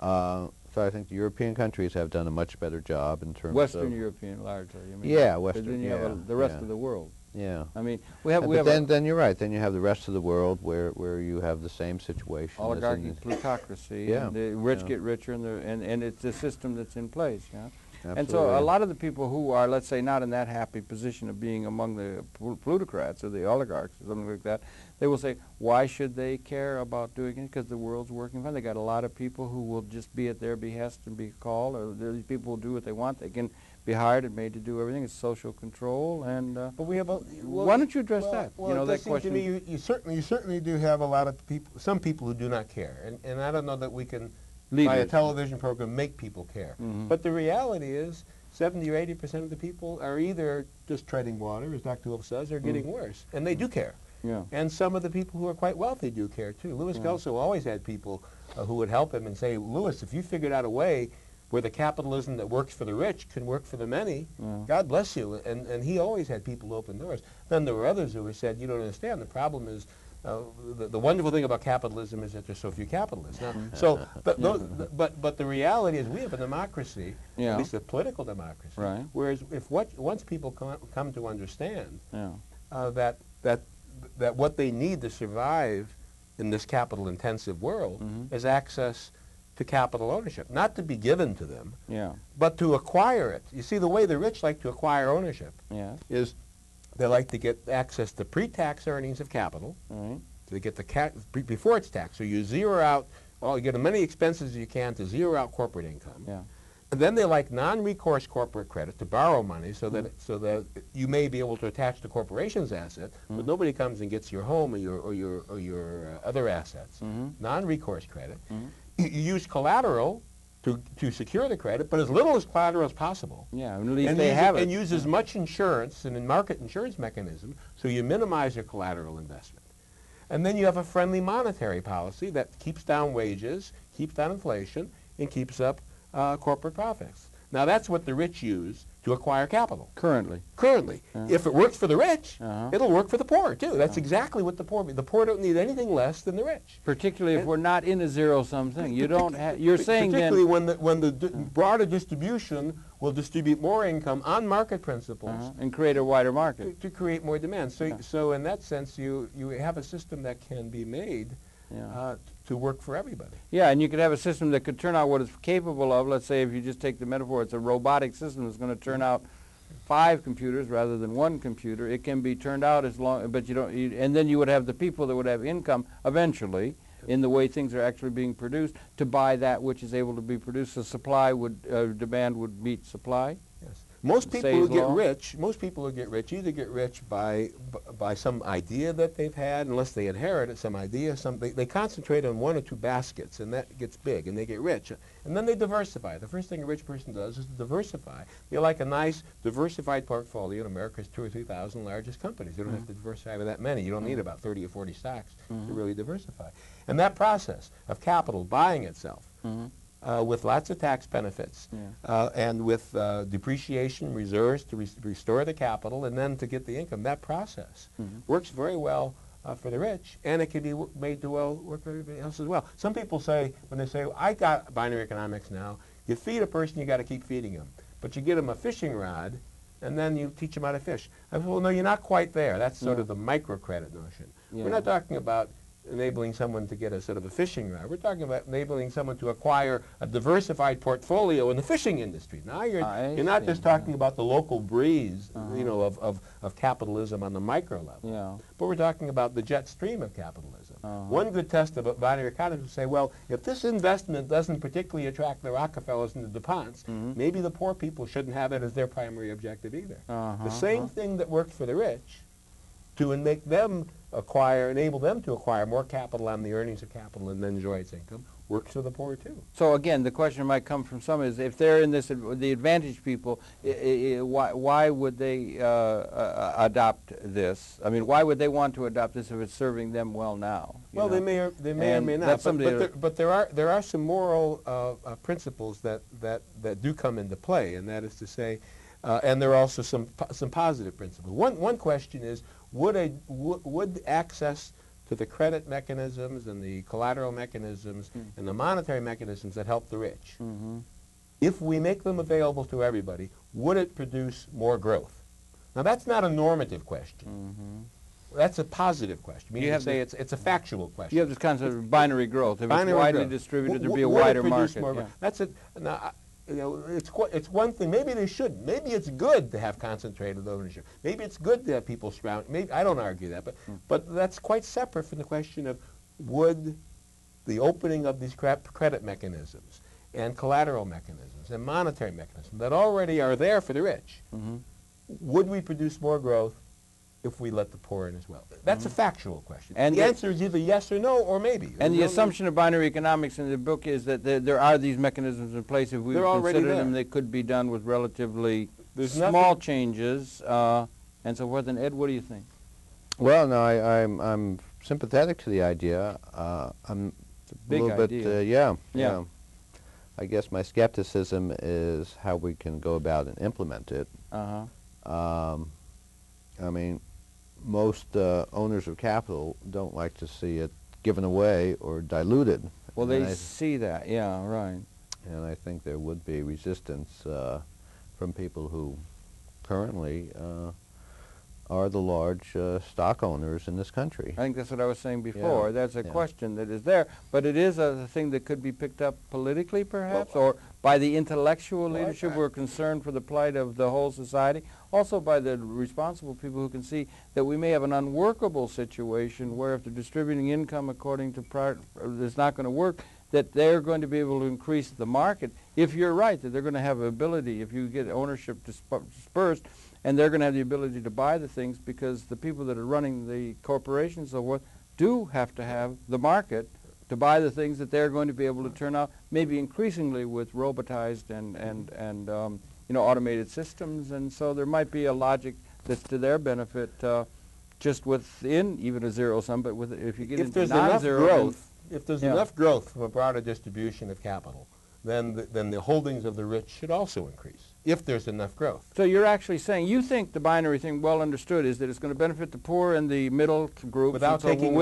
Speaker 2: So I think the European countries have done a much better job in terms
Speaker 1: Western
Speaker 2: of
Speaker 1: European largely. I mean,
Speaker 2: yeah, Western.
Speaker 1: But then you have the rest of the world.
Speaker 2: Yeah.
Speaker 1: I mean,
Speaker 2: then you're right. Then you have the rest of the world where you have the same situation.
Speaker 1: Oligarchy, plutocracy. Yeah. And the rich get richer, and it's a system that's in place. Yeah. And so a lot of the people who are, let's say, not in that happy position of being among the plutocrats or the oligarchs or something like that, they will say, why should they care about doing it? Because the world's working fine. They got a lot of people who will just be at their behest and be called, or these people will do what they want. They can be hired and made to do everything. It's social control. And
Speaker 3: but we have
Speaker 1: why don't you address that?
Speaker 3: Well,
Speaker 1: you know, that
Speaker 3: question. To me, you certainly do have a lot of people, some people who do not care, and I don't know that we can by a television program make people care. But the reality is 70 or 80% of the people are either just treading water, as Dr. Wolff says, or getting worse, and they do care.
Speaker 1: Yeah.
Speaker 3: And some of the people who are quite wealthy do care too. Louis Kelso always had people who would help him and say, Louis, if you figured out a way where the capitalism that works for the rich can work for the many, God bless you. And he always had people open doors. Then there were others who said, you don't understand, the problem is the wonderful thing about capitalism is that there's so few capitalists. Now, so, but the reality is we have a democracy, at least a political democracy.
Speaker 1: Right.
Speaker 3: Whereas once people come to understand that what they need to survive in this capital-intensive world is access to capital ownership, not to be given to them, but to acquire it. You see, the way the rich like to acquire ownership is they like to get access to pre-tax earnings of capital. They get the before it's taxed. So you zero out, you get as many expenses as you can to zero out corporate income. And then they like non-recourse corporate credit to borrow money so that you may be able to attach the corporation's asset, but nobody comes and gets your home or your other assets. Non-recourse credit. You use collateral to secure the credit, but as little as collateral as possible.
Speaker 1: At least they have it.
Speaker 3: And use as much insurance and market insurance mechanism so you minimize your collateral investment. And then you have a friendly monetary policy that keeps down wages, keeps down inflation, and keeps up corporate profits. Now that's what the rich use to acquire capital. Currently. If it works for the rich, it'll work for the poor too. That's exactly what the poor need. The poor don't need anything less than the rich.
Speaker 1: Particularly if we're not in a zero-sum thing. You don't have, you're saying
Speaker 3: particularly
Speaker 1: then,
Speaker 3: when the broader distribution will distribute more income on market principles
Speaker 1: and create a wider market.
Speaker 3: To create more demand. So in that sense, you have a system that can be made to work for everybody.
Speaker 1: And you could have a system that could turn out what it's capable of. Let's say if you just take the metaphor, it's a robotic system that's going to turn out 5 computers rather than 1 computer. It can be turned out as long, but and then you would have the people that would have income eventually in the way things are actually being produced to buy that which is able to be produced. So supply would, demand would meet supply.
Speaker 3: Yes. Most people who get rich, either get rich by some idea that they've had, unless they inherit some idea. They concentrate on 1 or 2 baskets, and that gets big, and they get rich. And then they diversify. The first thing a rich person does is to diversify. They like a nice diversified portfolio. In America's 2,000 or 3,000 largest companies. You don't have to diversify with that many. You don't need about 30 or 40 stocks to really diversify. And that process of capital buying itself, with lots of tax benefits and with depreciation reserves to restore the capital and then to get the income. That process works very well for the rich, and it can be made to work for everybody else as well. Some people say, when they say, I got binary economics now, you feed a person, you got to keep feeding him. But you get him a fishing rod, and then you teach him how to fish. I said, well, no, you're not quite there. That's sort of the microcredit notion. We're not talking about enabling someone to get a sort of a fishing rod. We're talking about enabling someone to acquire a diversified portfolio in the fishing industry. Now you're not just talking about the local breeze, of capitalism on the micro level. But we're talking about the jet stream of capitalism. One good test of binary economy is to say, well, if this investment doesn't particularly attract the Rockefellers and the DuPonts, maybe the poor people shouldn't have it as their primary objective either. The same thing that worked for the rich to make them enable them to acquire more capital on the earnings of capital and then enjoy its income, works for the poor too.
Speaker 1: So again, the question might come from some is, if they're in this, the advantaged people, why would they adopt this? I mean, why would they want to adopt this if it's serving them well now?
Speaker 3: Well, they may or may not. But there are some moral principles that do come into play, and that is to say, and there are also some positive principles. One question is, would access to the credit mechanisms and the collateral mechanisms and the monetary mechanisms that help the rich, if we make them available to everybody, would it produce more growth? Now that's not a normative question. That's a positive question. Meaning to say it's a factual question.
Speaker 1: You have this concept of binary growth. If it's widely distributed, there'd be a wider market.
Speaker 3: That's it. Now, it's one thing. Maybe they shouldn't. Maybe it's good to have concentrated ownership. Maybe it's good to have people surround. Maybe I don't argue that, but that's quite separate from the question of would the opening of these credit mechanisms and collateral mechanisms and monetary mechanisms that already are there for the rich, would we produce more growth if we let the poor in as well? That's a factual question. And the answer is either yes or no or maybe.
Speaker 1: And the assumption of binary economics in the book is that there are these mechanisms in place. If we consider them, they could be done with relatively small changes and so forth. And Ed, what do you think?
Speaker 2: Well, no, I'm sympathetic to the idea. I'm
Speaker 1: a big
Speaker 2: little
Speaker 1: idea.
Speaker 2: bit, yeah. I guess my skepticism is how we can go about and implement it. I mean, most owners of capital don't like to see it given away or diluted.
Speaker 1: Well, they see that, yeah, right.
Speaker 2: And I think there would be resistance from people who currently are the large stock owners in this country.
Speaker 1: I think that's what I was saying before. That's a question that is there, but it is a thing that could be picked up politically, perhaps, or by the intellectual leadership who are concerned for the plight of the whole society, also by the responsible people who can see that we may have an unworkable situation where if they're distributing income according to it's not going to work, that they're going to be able to increase the market. If you're right, that they're going to have ability, if you get ownership dispersed, and they're going to have the ability to buy the things because the people that are running the corporations and so forth do have to have the market to buy the things that they're going to be able to turn out, maybe increasingly with robotized and automated systems. And so there might be a logic that's to their benefit just within even a zero sum, but if you get into non-zero
Speaker 3: if there's enough growth from a broader distribution of capital, then the holdings of the rich should also increase, if there's enough growth.
Speaker 1: So you're actually saying you think the binary thing, well understood, is that it's going to benefit the poor and the middle groups
Speaker 3: without taking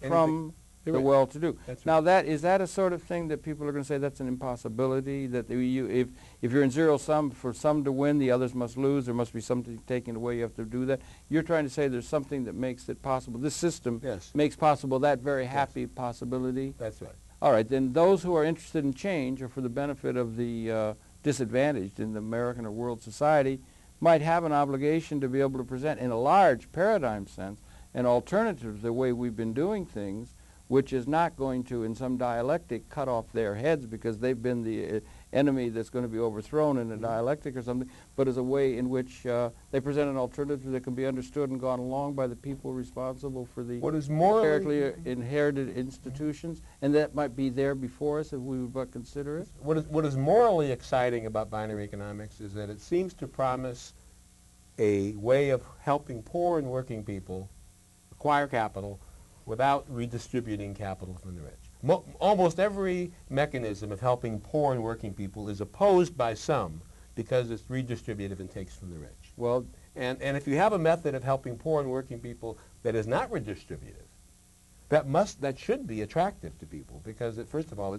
Speaker 1: from the well-to-do. Now, is that a sort of thing that people are going to say that's an impossibility, that if you're in zero sum, for some to win, the others must lose, there must be something taken away, you have to do that? You're trying to say there's something that makes it possible. This system makes possible that very happy possibility?
Speaker 3: That's right.
Speaker 1: All right, then those who are interested in change or for the benefit of the disadvantaged in the American or world society might have an obligation to be able to present in a large paradigm sense an alternative to the way we've been doing things, which is not going to, in some dialectic, cut off their heads because they've been the enemy that's going to be overthrown in a dialectic or something, but as a way in which they present an alternative that can be understood and gone along by the people responsible for the empirically inherited institutions, and that might be there before us if we would but consider it.
Speaker 3: What is morally exciting about binary economics is that it seems to promise a way of helping poor and working people acquire capital without redistributing capital from the rich. Almost every mechanism of helping poor and working people is opposed by some because it's redistributive and takes from the rich.
Speaker 1: Well,
Speaker 3: and if you have a method of helping poor and working people that is not redistributive, that should be attractive to people because first of all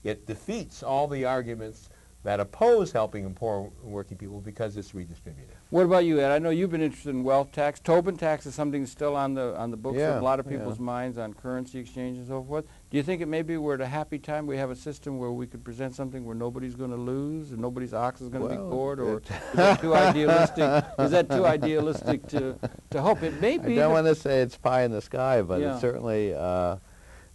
Speaker 3: it defeats all the arguments that oppose helping poor and working people because it's redistributive.
Speaker 1: What about you, Ed? I know you've been interested in wealth tax. Tobin tax is something still on the books of a lot of people's minds on currency exchange and so forth. Do you think it maybe we're at a happy time we have a system where we could present something where nobody's going to lose and nobody's ox is going to be gored, or is that too idealistic? Is that too idealistic to hope? It may be.
Speaker 2: I don't want to say it's pie in the sky, but it's certainly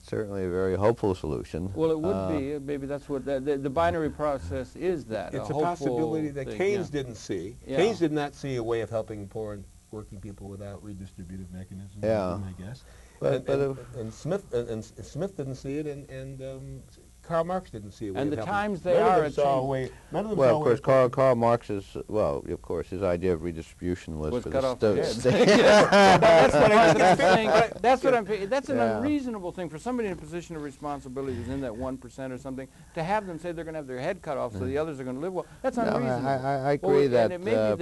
Speaker 2: certainly a very hopeful solution.
Speaker 1: Well, it would be. Maybe that's what the binary process is. That
Speaker 3: it's a possibility that Keynes didn't see. Keynes did not see a way of helping poor and working people without redistributive mechanisms. I guess. And Smith didn't see it, and Karl Marx didn't see a way.
Speaker 1: And
Speaker 3: of
Speaker 1: the
Speaker 3: helping.
Speaker 1: times they are a
Speaker 3: change.
Speaker 2: Well, of course, Karl Marx's of course, his idea of redistribution was for
Speaker 1: cut
Speaker 2: the
Speaker 1: off the head.
Speaker 3: That's what I'm
Speaker 1: saying. That's what I'm. That's an unreasonable thing for somebody in a position of responsibility who's in that 1% or something to have them say they're going to have their head cut off so the others are going to live well. That's unreasonable.
Speaker 2: I agree that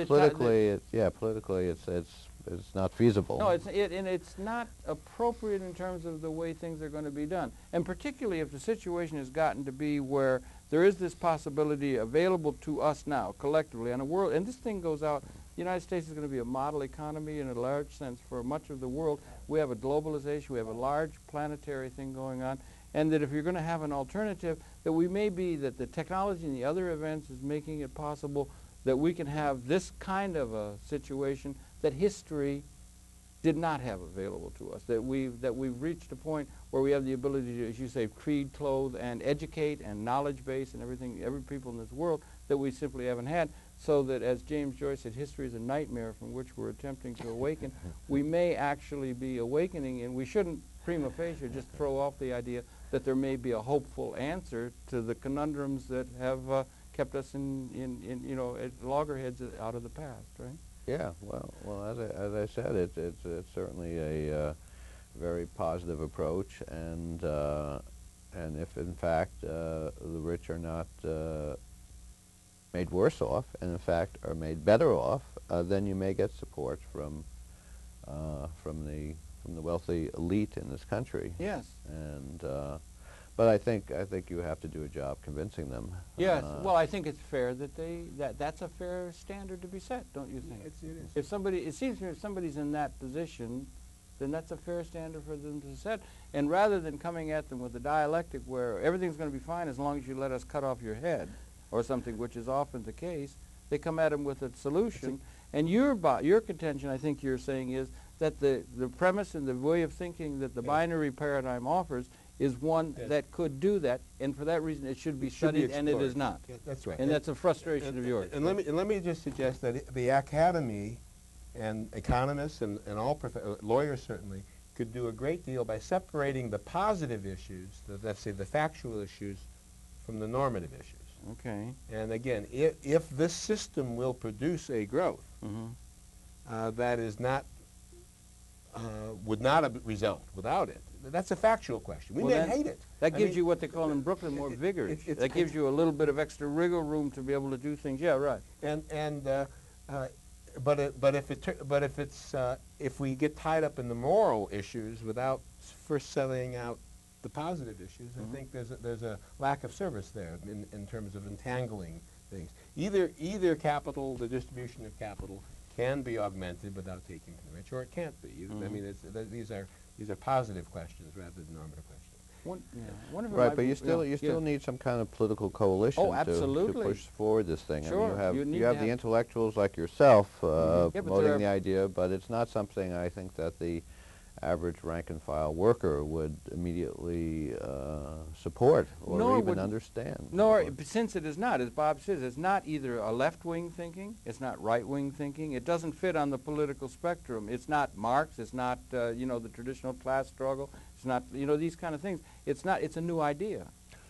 Speaker 2: politically, politically, it's not feasible.
Speaker 1: No, it's not appropriate in terms of the way things are going to be done. And particularly if the situation has gotten to be where there is this possibility available to us now, collectively, on a world, and this thing goes out, the United States is going to be a model economy in a large sense for much of the world. We have a globalization, we have a large planetary thing going on, and that if you're going to have an alternative, that we may be, that the technology and the other events is making it possible that we can have this kind of a situation that history did not have available to us, that we've reached a point where we have the ability to, as you say, creed, clothe, and educate, and knowledge base, and everything, every people in this world that we simply haven't had, so that, as James Joyce said, history is a nightmare from which we're attempting to awaken. We may actually be awakening, and we shouldn't prima facie just throw off the idea that there may be a hopeful answer to the conundrums that have kept us in you know, at loggerheads out of the past, right?
Speaker 2: Yeah, well, as I said, it's certainly a very positive approach, and if in fact the rich are not made worse off, and in fact are made better off, then you may get support from the wealthy elite in this country.
Speaker 1: Yes.
Speaker 2: And but I think you have to do a job convincing them.
Speaker 1: Yes. Well, I think it's fair that that's a fair standard to be set, don't you think?
Speaker 3: It is.
Speaker 1: If somebody, it seems to me, if somebody's in that position, then that's a fair standard for them to set. And rather than coming at them with a dialectic where everything's going to be fine as long as you let us cut off your head, or something, which is often the case, they come at them with a solution. And your contention, I think you're saying, is that the premise and the way of thinking that the binary paradigm offers is one that could do that, and for that reason it should be studied, and it is not.
Speaker 3: Yeah, that's right.
Speaker 1: And that's a frustration of yours.
Speaker 3: And let me just suggest that the academy and economists and all lawyers certainly could do a great deal by separating the positive issues, let's say the factual issues, from the normative issues.
Speaker 1: Okay.
Speaker 3: And again, if this system will produce a growth that is not would not result without it, that's a factual question. We may hate it.
Speaker 1: That gives you what they call in Brooklyn more vigor. That gives you a little bit of extra wriggle room to be able to do things. Yeah, right.
Speaker 3: If we get tied up in the moral issues without first selling out the positive issues, I think there's a lack of service there in terms of entangling things. Either capital, the distribution of capital, can be augmented without taking from the rich, or it can't be. I mean, these are positive questions rather than normative questions.
Speaker 2: Right, but you still need some kind of political coalition to push forward this thing.
Speaker 1: Sure.
Speaker 2: I mean, you have the intellectuals like yourself promoting the idea, but it's not something I think that the average rank-and-file worker would immediately support or even understand.
Speaker 1: Nor, since it is not, as Bob says, it's not either a left-wing thinking, it's not right-wing thinking, it doesn't fit on the political spectrum. It's not Marx, it's not, you know, the traditional class struggle, it's not, you know, these kind of things. It's not, it's a new idea.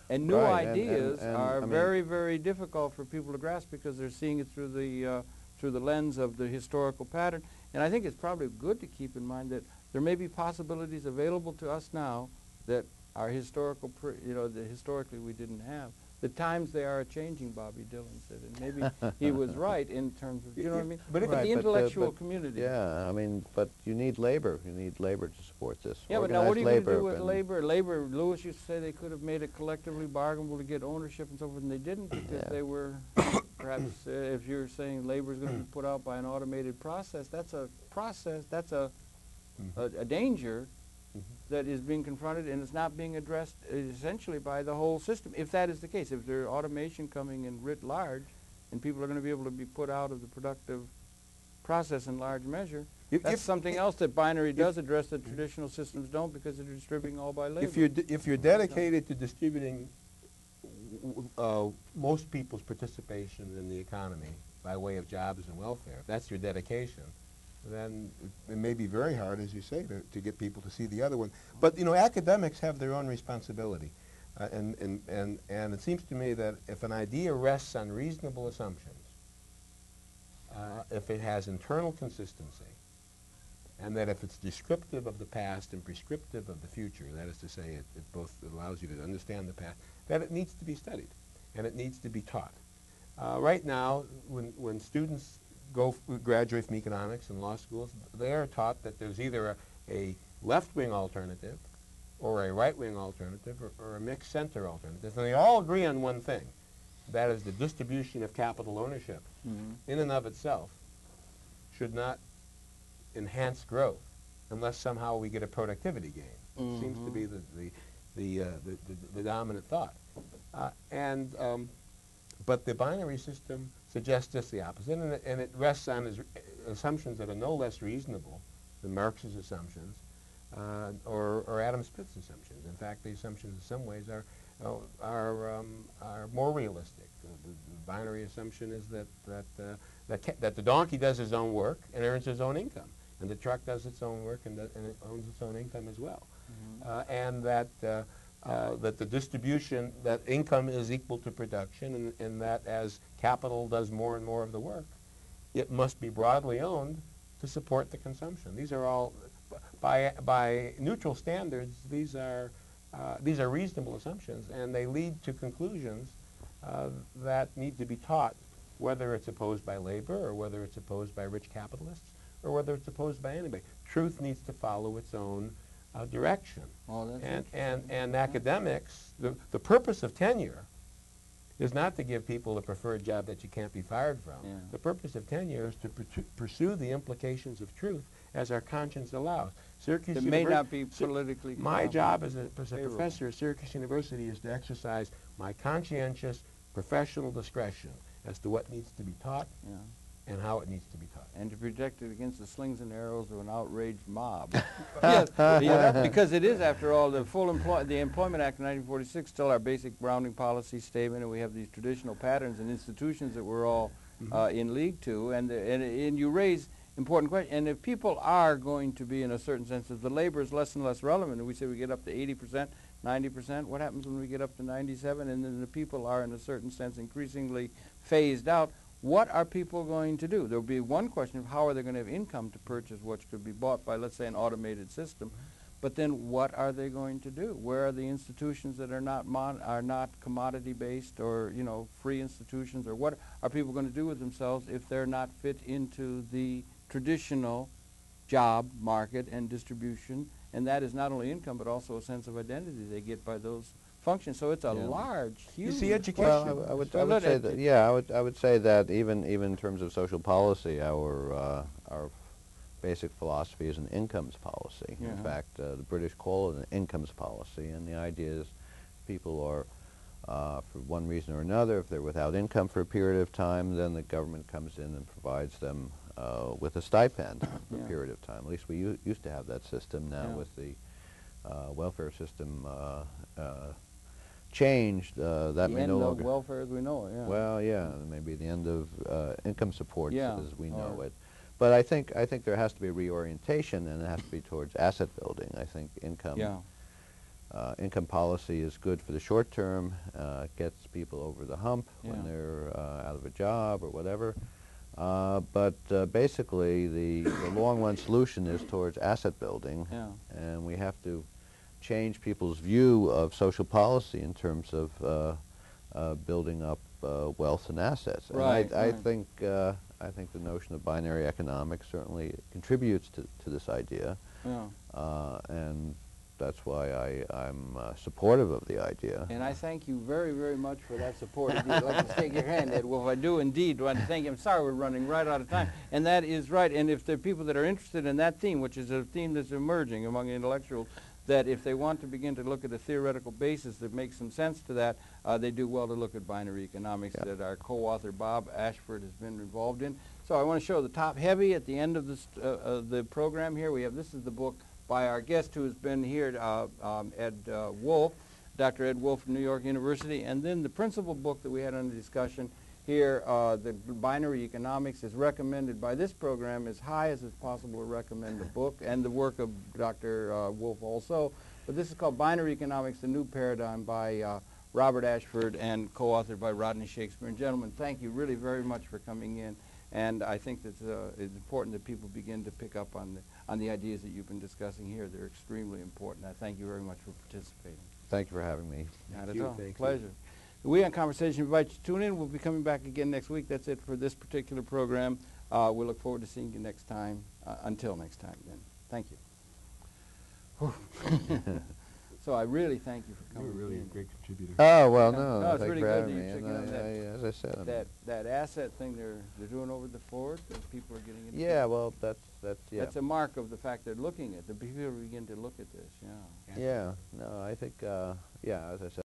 Speaker 1: And new ideas are very, very difficult for people to grasp because they're seeing it through the lens of the historical pattern. And I think it's probably good to keep in mind that there may be possibilities available to us now that are historical, that historically we didn't have. The times they are changing, Bobby Dylan said, and maybe he was right in terms of, you know what I mean? But the intellectual community.
Speaker 2: Yeah, I mean, but you need labor. You need labor to support this.
Speaker 1: Yeah, but now what are you going to do with labor? Labor, Lewis used to say they could have made it collectively bargainable to get ownership and so forth, and they didn't because they were, perhaps, if you're saying labor is going to be put out by an automated process, that's a danger that is being confronted, and it's not being addressed essentially by the whole system. If that is the case, if there's automation coming in writ large, and people are going to be able to be put out of the productive process in large measure, that's something else that binary does address that traditional systems don't, because they're distributing all by labor.
Speaker 3: If you're dedicated to distributing most people's participation in the economy by way of jobs and welfare, if that's your dedication, then it may be very hard, as you say, to get people to see the other one. But, you know, academics have their own responsibility. And it seems to me that if an idea rests on reasonable assumptions, if it has internal consistency, and that if it's descriptive of the past and prescriptive of the future, that is to say, it both allows you to understand the past, that it needs to be studied, and it needs to be taught. Right now, when students graduate from economics and law schools, they are taught that there's either a left-wing alternative or a right-wing alternative or a mixed center alternative. And they all agree on one thing. That is, the distribution of capital ownership in and of itself should not enhance growth unless somehow we get a productivity gain. Seems to be the dominant thought. But the binary system suggests just the opposite, and it rests on assumptions that are no less reasonable than Marx's assumptions or Adam Smith's assumptions. In fact, the assumptions in some ways are more realistic. The binary assumption is that the donkey does his own work and earns his own income, and the truck does its own work and it owns its own income as well, and that the distribution, that income is equal to production, and that as capital does more and more of the work, it must be broadly owned to support the consumption. These are all, by neutral standards, these are reasonable assumptions, and they lead to conclusions that need to be taught, whether it's opposed by labor or whether it's opposed by rich capitalists or whether it's opposed by anybody. Truth needs to follow its own direction.
Speaker 1: Oh,
Speaker 3: and academics, the purpose of tenure is not to give people a preferred job that you can't be fired from.
Speaker 1: Yeah.
Speaker 3: The purpose of tenure is to pursue the implications of truth as our conscience allows. Syracuse
Speaker 1: It may not be politically
Speaker 3: My job as a professor at Syracuse University is to exercise my conscientious professional discretion as to what needs to be taught and how it needs to be taught.
Speaker 1: And to protect it against the slings and arrows of an outraged mob. Yes, because it is, after all, the Employment Act of 1946, still our basic grounding policy statement, and we have these traditional patterns and institutions that we're all in league to, and you raise important questions. And if people are going to be, in a certain sense, if the labor is less and less relevant, and we say we get up to 80%, 90%, what happens when we get up to 97%, and then the people are, in a certain sense, increasingly phased out? What are people going to do? There will be one question of how are they going to have income to purchase what could be bought by, let's say, an automated system. But then what are they going to do? Where are the institutions that are not commodity-based or, free institutions? Or what are people going to do with themselves if they're not fit into the traditional job market and distribution? And that is not only income, but also a sense of identity they get by those functions. So it's a large, huge.
Speaker 3: You see, education.
Speaker 2: Well, I would say that. I would say that even in terms of social policy, our basic philosophy is an incomes policy. In fact, the British call it an incomes policy, and the idea is people are, for one reason or another, if they're without income for a period of time, then the government comes in and provides them with a stipend for a period of time. At least we used to have that system. Now with the welfare system changed, that may no longer.
Speaker 1: The end of welfare as we know it.
Speaker 2: Well, maybe the end of income support as we know it. But I think there has to be a reorientation, and it has to be towards asset building. I think income policy is good for the short term. It gets people over the hump when they're out of a job or whatever. But basically, the long run solution is towards asset building, and we have to change people's view of social policy in terms of building up wealth and assets. And I think the notion of binary economics certainly contributes to this idea, and that's why I'm supportive of the idea.
Speaker 1: And I thank you very, very much for that support. I'd like to shake your hand, Ed Wolff. I do indeed want to thank you. I'm sorry we're running right out of time. And that is right. And if there are people that are interested in that theme, which is a theme that's emerging among intellectuals, that if they want to begin to look at a theoretical basis that makes some sense to that, they do well to look at binary economics that our co-author Bob Ashford has been involved in. So I want to show the top heavy at the end of this, the program here. This is the book by our guest who has been here, Ed Wolff, Dr. Ed Wolff from New York University. And then the principal book that we had under discussion here, the binary economics, is recommended by this program as high as it's possible to recommend the book and the work of Dr. Wolff also. But this is called Binary Economics, The New Paradigm by Robert Ashford and co-authored by Rodney Shakespeare. And gentlemen, thank you really very much for coming in. And I think that it's important that people begin to pick up on the ideas that you've been discussing here. They're extremely important. I thank you very much for participating.
Speaker 2: Thank you for having me.
Speaker 1: Not at all. Pleasure. We on Conversation invite you to tune in. We'll be coming back again next week. That's it for this particular program. We look forward to seeing you next time. Until next time, then. Thank you. So I really thank you for coming.
Speaker 3: You're really a great contributor.
Speaker 2: Oh, well, no,
Speaker 1: it's
Speaker 2: thank
Speaker 1: really
Speaker 2: you for
Speaker 1: good
Speaker 2: having me.
Speaker 1: And
Speaker 2: as I said,
Speaker 1: that asset thing they're doing over the Ford, that people are getting into.
Speaker 2: Yeah, well, that's
Speaker 1: That's a mark of the fact they're looking at. The people begin to look at this.
Speaker 2: Yeah, no, I think, as I said.